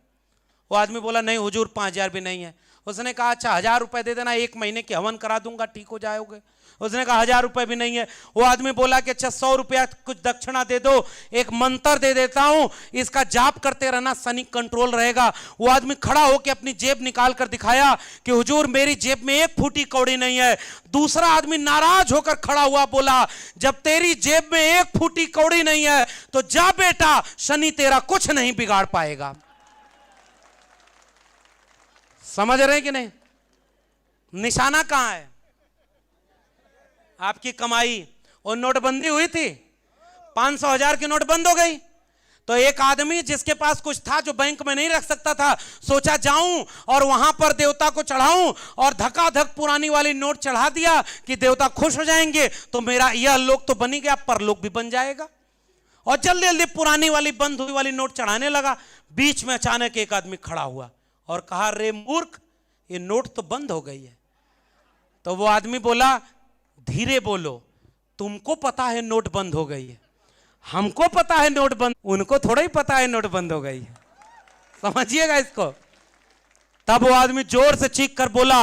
वो आदमी बोला नहीं हुजूर 5000 भी नहीं है। उसने कहा अच्छा 1000 रुपए दे देना, 1 महीने की हवन करा दूंगा, ठीक हो जाओगे। उसने कहा 1000 रुपए भी नहीं है। वो आदमी बोला कि अच्छा 100 रुपया कुछ दक्षिणा दे दो, एक मंत्र दे देता हूं, इसका जाप करते रहना, शनि कंट्रोल रहेगा। वो आदमी खड़ा होकर अपनी जेब निकाल कर दिखाया कि हुजूर मेरी जेब में एक फूटी कौड़ी नहीं है। दूसरा आदमी नाराज होकर खड़ा हुआ, बोला जब तेरी जेब में एक फूटी कौड़ी नहीं है तो जा बेटा, शनि तेरा कुछ नहीं बिगाड़ पाएगा। समझ रहे हैं कि नहीं? निशाना कहां है? आपकी कमाई। और नोटबंदी हुई थी, 500 1000 की नोट बंद हो गई, तो एक आदमी जिसके पास कुछ था जो बैंक में नहीं रख सकता था, सोचा जाऊं और वहां पर देवता को चढ़ाऊं, और धकाधक पुरानी वाली नोट चढ़ा दिया कि देवता खुश हो जाएंगे तो मेरा यह लोक तो बन ही गया, परलोक भी बन जाएगा। और जल्दी जल्दी पुरानी वाली बंद हुई वाली नोट चढ़ाने लगा। बीच में अचानक एक आदमी खड़ा हुआ और कहा, रे मूर्ख, ये नोट तो बंद हो गई है। तो वो आदमी बोला, धीरे बोलो, तुमको पता है नोट बंद हो गई है, हमको पता है नोट बंद, उनको थोड़ा ही पता है नोट बंद हो गई है। समझिएगा इसको। तब वो आदमी जोर से चीख कर बोला,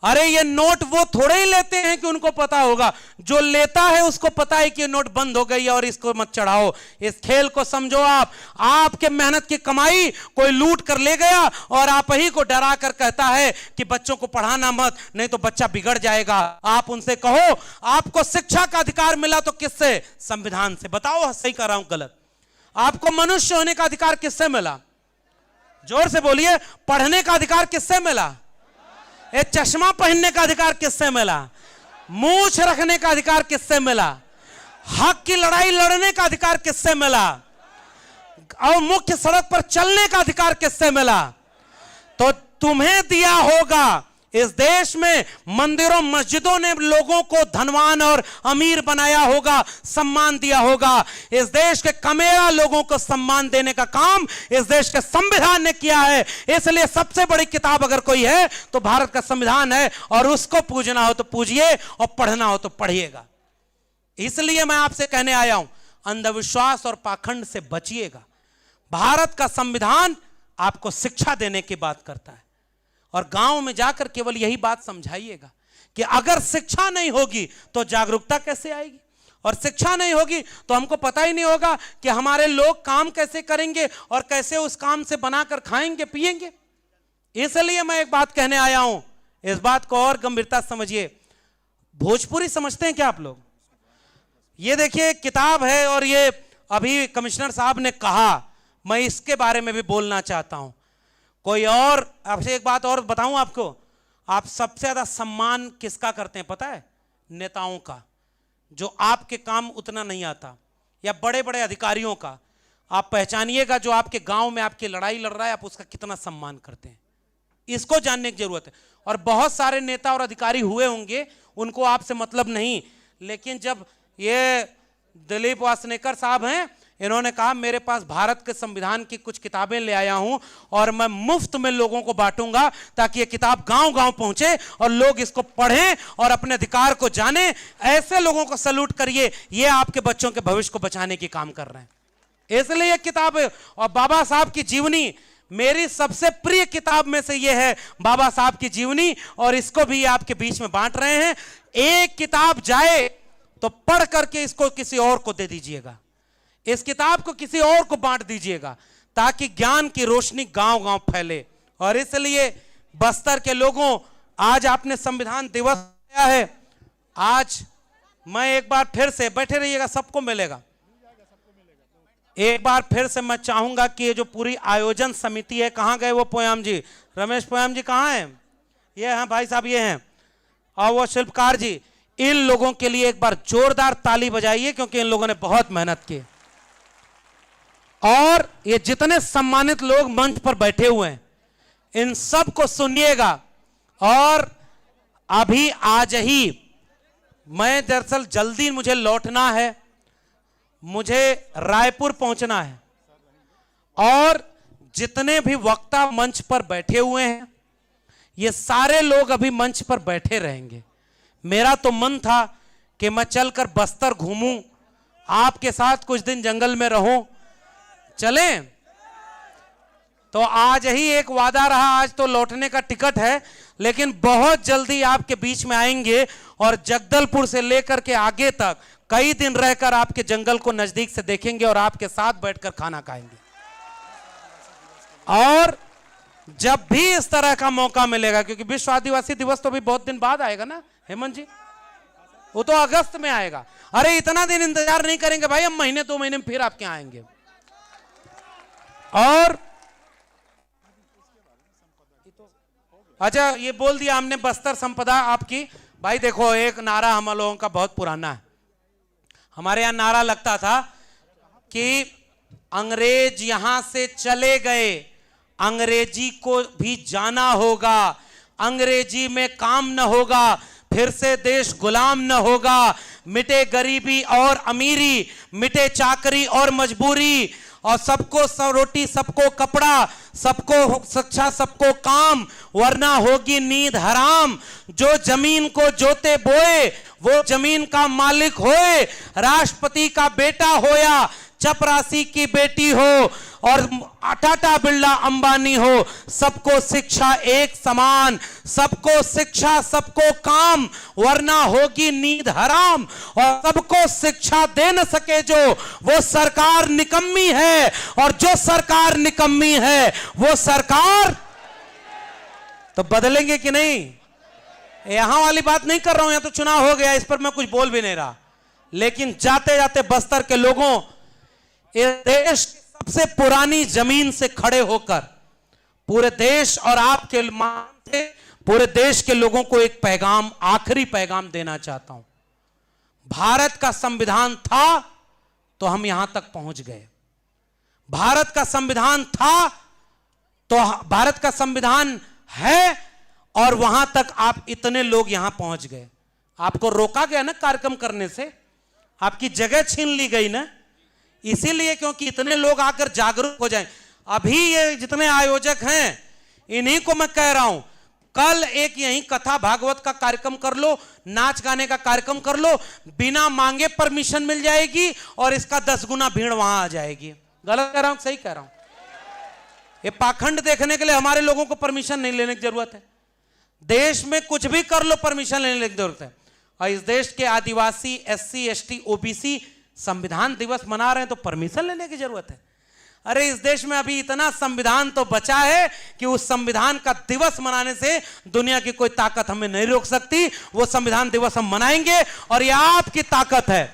अरे ये नोट वो थोड़े ही लेते हैं कि उनको पता होगा, जो लेता है उसको पता है कि नोट बंद हो गई है और इसको मत चढ़ाओ। इस खेल को समझो आप। आपके मेहनत की कमाई कोई लूट कर ले गया और आप ही को डरा कर कहता है कि बच्चों को पढ़ाना मत, नहीं तो बच्चा बिगड़ जाएगा। आप उनसे कहो आपको शिक्षा का अधिकार मिला तो किससे? संविधान से। बताओ सही कर रहा हूं गलत? आपको मनुष्य होने का अधिकार किससे मिला? जोर से बोलिए। पढ़ने का अधिकार किससे मिला? ये चश्मा पहनने का अधिकार किससे मिला? मूछ रखने का अधिकार किससे मिला? हक की लड़ाई लड़ने का अधिकार किससे मिला? और मुख्य सड़क पर चलने का अधिकार किससे मिला? तो तुम्हें दिया होगा। इस देश में मंदिरों मस्जिदों ने लोगों को धनवान और अमीर बनाया होगा, सम्मान दिया होगा। इस देश के कमेरा लोगों को सम्मान देने का काम इस देश के संविधान ने किया है। इसलिए सबसे बड़ी किताब अगर कोई है तो भारत का संविधान है, और उसको पूजना हो तो पूजिए और पढ़ना हो तो पढ़िएगा। इसलिए मैं आपसे कहने आया हूं, अंधविश्वास और पाखंड से बचिएगा। भारत का संविधान आपको शिक्षा देने की बात करता है, और गांव में जाकर केवल यही बात समझाइएगा कि अगर शिक्षा नहीं होगी तो जागरूकता कैसे आएगी, और शिक्षा नहीं होगी तो हमको पता ही नहीं होगा कि हमारे लोग काम कैसे करेंगे और कैसे उस काम से बनाकर खाएंगे पिएंगे। इसलिए मैं एक बात कहने आया हूं, इस बात को और गंभीरता समझिए। भोजपुरी समझते हैं क्या आप लोग? ये देखिए किताब है, और ये अभी कमिश्नर साहब ने कहा, मैं इसके बारे में भी बोलना चाहता हूं। कोई और आपसे एक बात और बताऊं आपको, आप सबसे ज्यादा सम्मान किसका करते हैं पता है? नेताओं का, जो आपके काम उतना नहीं आता, या बड़े बड़े अधिकारियों का। आप पहचानिएगा जो आपके गांव में आपकी लड़ाई लड़ रहा है, आप उसका कितना सम्मान करते हैं, इसको जानने की जरूरत है। और बहुत सारे नेता और अधिकारी हुए होंगे, उनको आपसे मतलब नहीं, लेकिन जब ये दिलीप वासनेकर साहब हैं, इन्होंने कहा मेरे पास भारत के संविधान की कुछ किताबें ले आया हूं और मैं मुफ्त में लोगों को बांटूंगा ताकि ये किताब गांव गांव पहुंचे और लोग इसको पढ़ें और अपने अधिकार को जाने। ऐसे लोगों को सैल्यूट करिए, ये आपके बच्चों के भविष्य को बचाने की काम कर रहे हैं। इसलिए ये किताब है। और बाबा साहब की जीवनी मेरी सबसे प्रिय किताब में से ये है, बाबा साहब की जीवनी, और इसको भी आपके बीच में बांट रहे हैं। एक किताब जाए तो पढ़ करके इसको किसी और को दे दीजिएगा, इस किताब को किसी और को बांट दीजिएगा, ताकि ज्ञान की रोशनी गांव गांव फैले। और इसलिए बस्तर के लोगों, आज आपने संविधान दिवस किया है। आज मैं एक बार फिर से, बैठे रहिएगा, सबको मिलेगा। एक बार फिर से मैं चाहूंगा कि ये जो पूरी आयोजन समिति है, कहां गए वो पोयाम जी, रमेश पोयाम जी कहां हैं? ये हैं भाई साहब, ये हैं। और वो शिल्पकार जी, इन लोगों के लिए एक बार जोरदार ताली बजाइए, क्योंकि इन लोगों ने बहुत मेहनत की। और ये जितने सम्मानित लोग मंच पर बैठे हुए हैं, इन सब को सुनिएगा। और अभी आज ही मैं, दरअसल जल्दी मुझे लौटना है, मुझे रायपुर पहुंचना है, और जितने भी वक्ता मंच पर बैठे हुए हैं, ये सारे लोग अभी मंच पर बैठे रहेंगे। मेरा तो मन था कि मैं चलकर बस्तर घूमूं, आपके साथ कुछ दिन जंगल में रहूं। चलें? तो आज ही एक वादा रहा, आज तो लौटने का टिकट है, लेकिन बहुत जल्दी आपके बीच में आएंगे और जगदलपुर से लेकर के आगे तक कई दिन रहकर आपके जंगल को नजदीक से देखेंगे और आपके साथ बैठकर खाना खाएंगे। और जब भी इस तरह का मौका मिलेगा, क्योंकि विश्व आदिवासी दिवस तो भी बहुत दिन बाद आएगा ना हेमंत जी, वो तो अगस्त में आएगा। अरे इतना दिन इंतजार नहीं करेंगे भाई, हम महीने 2 महीने में फिर आपके यहाँ आएंगे। और अच्छा, ये बोल दिया हमने बस्तर संपदा आपकी। भाई देखो, एक नारा हम लोगों का बहुत पुराना है। हमारे यहां नारा लगता था कि अंग्रेज यहां से चले गए, अंग्रेजी को भी जाना होगा, अंग्रेजी में काम न होगा, फिर से देश गुलाम न होगा, मिटे गरीबी और अमीरी, मिटे चाकरी और मजबूरी, और सबको सब रोटी, सबको कपड़ा, सबको शिक्षा, सबको काम, वरना होगी नींद हराम। जो जमीन को जोते बोए वो जमीन का मालिक होए, राष्ट्रपति का बेटा होया, चपरासी की बेटी हो और टाटा बिरला अंबानी हो, सबको शिक्षा एक समान, सबको शिक्षा सबको काम, वरना होगी नींद हराम। और सबको शिक्षा दे न सके जो, वो सरकार निकम्मी है, और जो सरकार निकम्मी है वो सरकार। तो बदलेंगे कि नहीं? यहां वाली बात नहीं कर रहा हूं, यहां तो चुनाव हो गया, इस पर मैं कुछ बोल भी नहीं रहा। लेकिन जाते जाते बस्तर के लोगों, इस देश की सबसे पुरानी जमीन से खड़े होकर पूरे देश और आपके माध्यम से पूरे देश के लोगों को एक पैगाम, आखिरी पैगाम देना चाहता हूं। भारत का संविधान था तो हम यहां तक पहुंच गए। भारत का संविधान था तो भारत का संविधान है, और वहां तक आप इतने लोग यहां पहुंच गए। आपको रोका गया ना कार्यक्रम करने से, आपकी जगह छीन ली गई ना, इसीलिए क्योंकि इतने लोग आकर जागरूक हो जाएं। अभी ये जितने आयोजक हैं इन्हीं को मैं कह रहा हूं, कल एक यहीं कथा भागवत का कार्यक्रम कर लो, नाच गाने का कार्यक्रम कर लो, बिना मांगे परमिशन मिल जाएगी और इसका 10 गुना भीड़ वहां आ जाएगी। गलत कह रहा हूं, सही कह रहा हूं? ये पाखंड देखने के लिए हमारे लोगों को परमिशन नहीं लेने की जरूरत है। देश में कुछ भी कर लो, परमिशन लेने की जरूरत है। और इस देश के आदिवासी, SC, ST, OBC संविधान दिवस मना रहे हैं तो परमिशन लेने की जरूरत है? अरे इस देश में अभी इतना संविधान तो बचा है कि उस संविधान का दिवस मनाने से दुनिया की कोई ताकत हमें नहीं रोक सकती। वो संविधान दिवस हम मनाएंगे और यह आपकी ताकत है।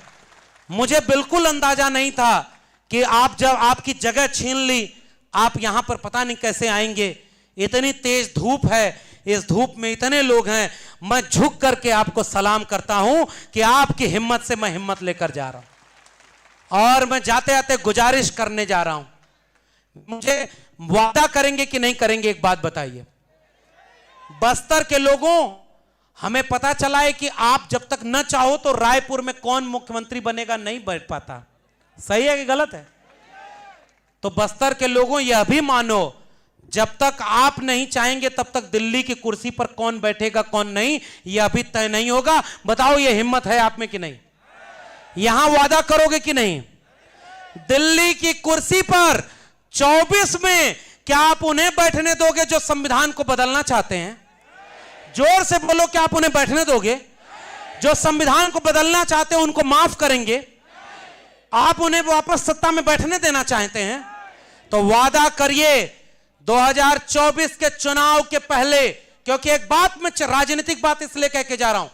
मुझे बिल्कुल अंदाजा नहीं था कि आप जब आपकी जगह छीन ली, आप यहां पर पता नहीं कैसे आएंगे। इतनी तेज धूप है, इस धूप में इतने लोग हैं। मैं झुक करके आपको सलाम करता हूं कि आपकी हिम्मत से मैं हिम्मत लेकर जा रहा हूं। और मैं जाते जाते गुजारिश करने जा रहा हूं, मुझे वादा करेंगे कि नहीं करेंगे? एक बात बताइए। बस्तर के लोगों, हमें पता चला है कि आप जब तक न चाहो तो रायपुर में कौन मुख्यमंत्री बनेगा नहीं बैठ पाता। सही है कि गलत है? तो बस्तर के लोगों, यह भी मानो जब तक आप नहीं चाहेंगे तब तक दिल्ली की कुर्सी पर कौन बैठेगा कौन नहीं, यह अभी तय नहीं होगा। बताओ, यह हिम्मत है आप में कि नहीं? यहां वादा करोगे कि नहीं? दिल्ली की कुर्सी पर 24 में क्या आप उन्हें बैठने दोगे जो संविधान को बदलना चाहते हैं? जोर से बोलो, क्या आप उन्हें बैठने दोगे? जो संविधान को बदलना चाहते हैं उनको माफ करेंगे? आप उन्हें वापस सत्ता में बैठने देना चाहते हैं? तो वादा करिए 2024 के चुनाव के पहले, क्योंकि एक बात मैं राजनीतिक बात इसलिए कह के जा रहा हूं,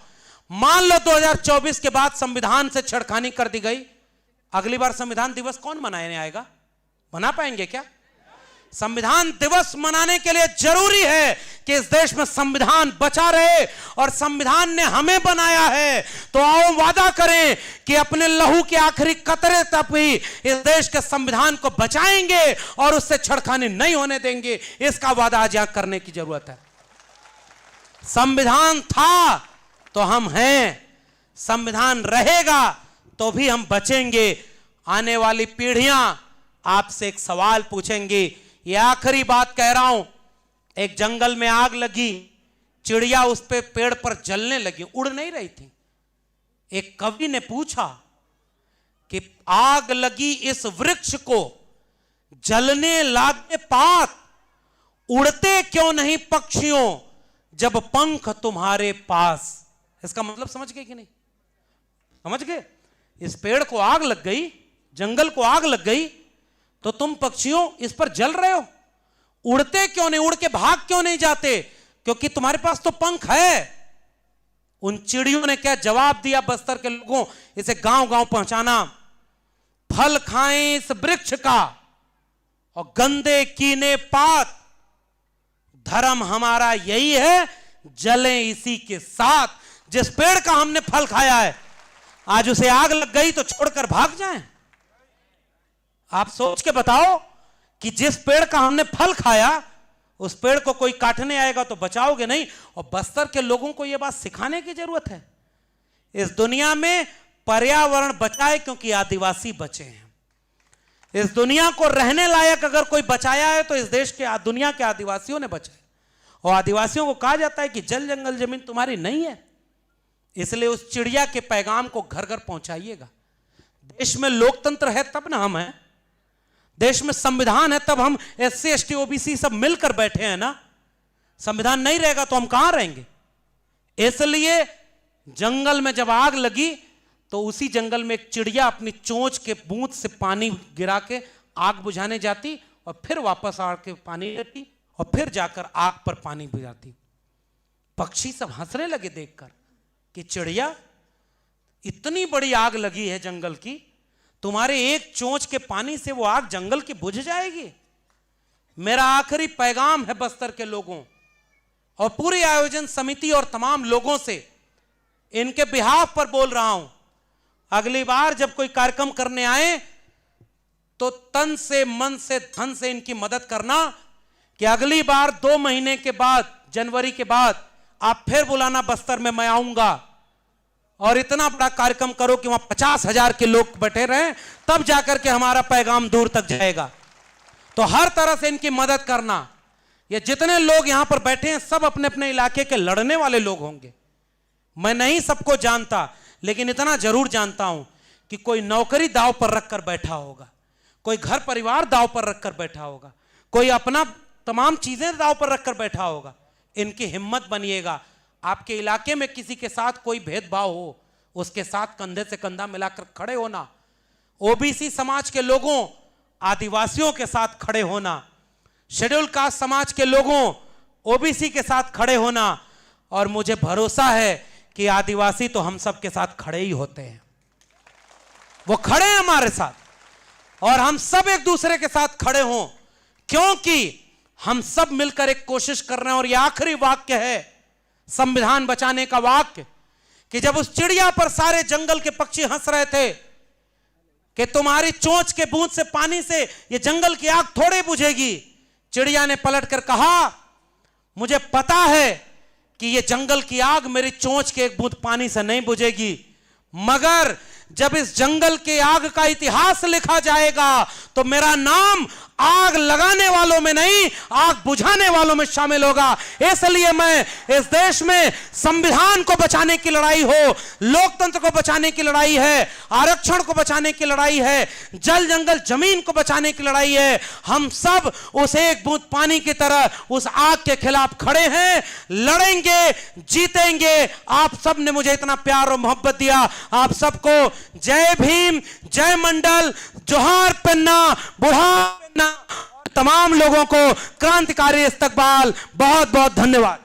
मान लो 2024 के बाद संविधान से छेड़खानी कर दी गई, अगली बार संविधान दिवस कौन मनाने आएगा? मना पाएंगे क्या? संविधान दिवस मनाने के लिए जरूरी है कि इस देश में संविधान बचा रहे, और संविधान ने हमें बनाया है। तो आओ वादा करें कि अपने लहू के आखिरी कतरे तक भी इस देश के संविधान को बचाएंगे और उससे छेड़खानी नहीं होने देंगे। इसका वादा आज यहां करने की जरूरत है। संविधान था तो हम हैं, संविधान रहेगा तो भी हम बचेंगे। आने वाली पीढ़ियां आपसे एक सवाल पूछेंगी। ये आखिरी बात कह रहा हूं, एक जंगल में आग लगी, चिड़िया उस पे पेड़ पर जलने लगी, उड़ नहीं रही थी। एक कवि ने पूछा कि आग लगी इस वृक्ष को, जलने लागे पात, उड़ते क्यों नहीं पक्षियों जब पंख तुम्हारे पास। इसका मतलब समझ गए कि नहीं? समझ गए? इस पेड़ को आग लग गई, जंगल को आग लग गई, तो तुम पक्षियों इस पर जल रहे हो। उड़ते क्यों नहीं, उड़ के भाग क्यों नहीं जाते? क्योंकि तुम्हारे पास तो पंख है। उन चिड़ियों ने क्या जवाब दिया बस्तर के लोगों, इसे गांव गांव पहुंचाना। फल खाएं इस वृक्ष का और गंदे कीने पात, धर्म हमारा यही है जलें इसी के साथ। जिस पेड़ का हमने फल खाया है, आज उसे आग लग गई तो छोड़कर भाग जाएं? आप सोच के बताओ कि जिस पेड़ का हमने फल खाया, उस पेड़ को कोई काटने आएगा तो बचाओगे नहीं। और बस्तर के लोगों को यह बात सिखाने की जरूरत है। इस दुनिया में पर्यावरण बचाए क्योंकि आदिवासी बचे हैं। इस दुनिया को रहने लायक अगर कोई बचाया है तो इस देश के दुनिया के आदिवासियों ने बचाया। और आदिवासियों को कहा जाता है कि जल जंगल जमीन तुम्हारी नहीं है, इसलिए उस चिड़िया के पैगाम को घर घर पहुंचाइएगा। देश में लोकतंत्र है तब ना हम हैं, देश में संविधान है तब हम SC ST OBC सब मिलकर बैठे हैं ना। संविधान नहीं रहेगा तो हम कहां रहेंगे? इसलिए जंगल में जब आग लगी तो उसी जंगल में एक चिड़िया अपनी चोंच के बूंद से पानी गिरा के आग बुझाने जाती और फिर वापस आके पानी लेती और फिर जाकर आग पर पानी बुझाती। पक्षी सब हंसने लगे देखकर कि चिड़िया, इतनी बड़ी आग लगी है जंगल की, तुम्हारे एक चोंच के पानी से वो आग जंगल की बुझ जाएगी। मेरा आखिरी पैगाम है बस्तर के लोगों और पूरी आयोजन समिति और तमाम लोगों से, इनके बिहाफ पर बोल रहा हूं, अगली बार जब कोई कार्यक्रम करने आए तो तन से, मन से, धन से इनकी मदद करना कि अगली बार 2 महीने के बाद, जनवरी के बाद आप फिर बुलाना बस्तर में, मैं आऊंगा और इतना बड़ा कार्यक्रम करो कि वहां 50,000 के लोग बैठे रहें, तब जाकर के हमारा पैगाम दूर तक जाएगा। तो हर तरह से इनकी मदद करना। ये जितने लोग यहां पर बैठे हैं सब अपने अपने इलाके के लड़ने वाले लोग होंगे। मैं नहीं सबको जानता, लेकिन इतना जरूर जानता हूं कि कोई नौकरी दांव पर रखकर बैठा होगा, कोई घर परिवार दांव पर रखकर बैठा होगा, कोई अपना तमाम चीजें दांव पर रखकर बैठा होगा। इनकी हिम्मत बनिएगा। आपके इलाके में किसी के साथ कोई भेदभाव हो, उसके साथ कंधे से कंधा मिलाकर खड़े होना। OBC समाज के लोगों, आदिवासियों के साथ खड़े होना। शेड्यूल कास्ट समाज के लोगों, OBC के साथ खड़े होना। और मुझे भरोसा है कि आदिवासी तो हम सब के साथ खड़े ही होते हैं, वो खड़े हैं हमारे साथ, और हम सब एक दूसरे के साथ खड़े हों, क्योंकि हम सब मिलकर एक कोशिश कर रहे हैं। और यह आखिरी वाक्य है संविधान बचाने का वाक्य, कि जब उस चिड़िया पर सारे जंगल के पक्षी हंस रहे थे कि तुम्हारी चोंच के बूंद से, पानी से ये जंगल की आग थोड़े बुझेगी, चिड़िया ने पलटकर कहा, मुझे पता है कि ये जंगल की आग मेरी चोंच के एक बूंद पानी से नहीं बुझेगी, मगर जब इस जंगल के आग का इतिहास लिखा जाएगा तो मेरा नाम आग लगाने वालों में नहीं, आग बुझाने वालों में शामिल होगा। इसलिए मैं इस देश में संविधान को बचाने की लड़ाई हो, लोकतंत्र को बचाने की लड़ाई है, आरक्षण को बचाने की लड़ाई है, जल जंगल जमीन को बचाने की लड़ाई है, हम सब उस एक बूंद पानी की तरह उस आग के खिलाफ खड़े हैं, लड़ेंगे, जीतेंगे। आप सब ने मुझे इतना प्यार और मोहब्बत दिया, आप सबको जय भीम, जय मंडल, जोहार पन्ना, बुढ़ा पन्ना, तमाम लोगों को क्रांतिकारी इस्तकबाल, बहुत बहुत धन्यवाद।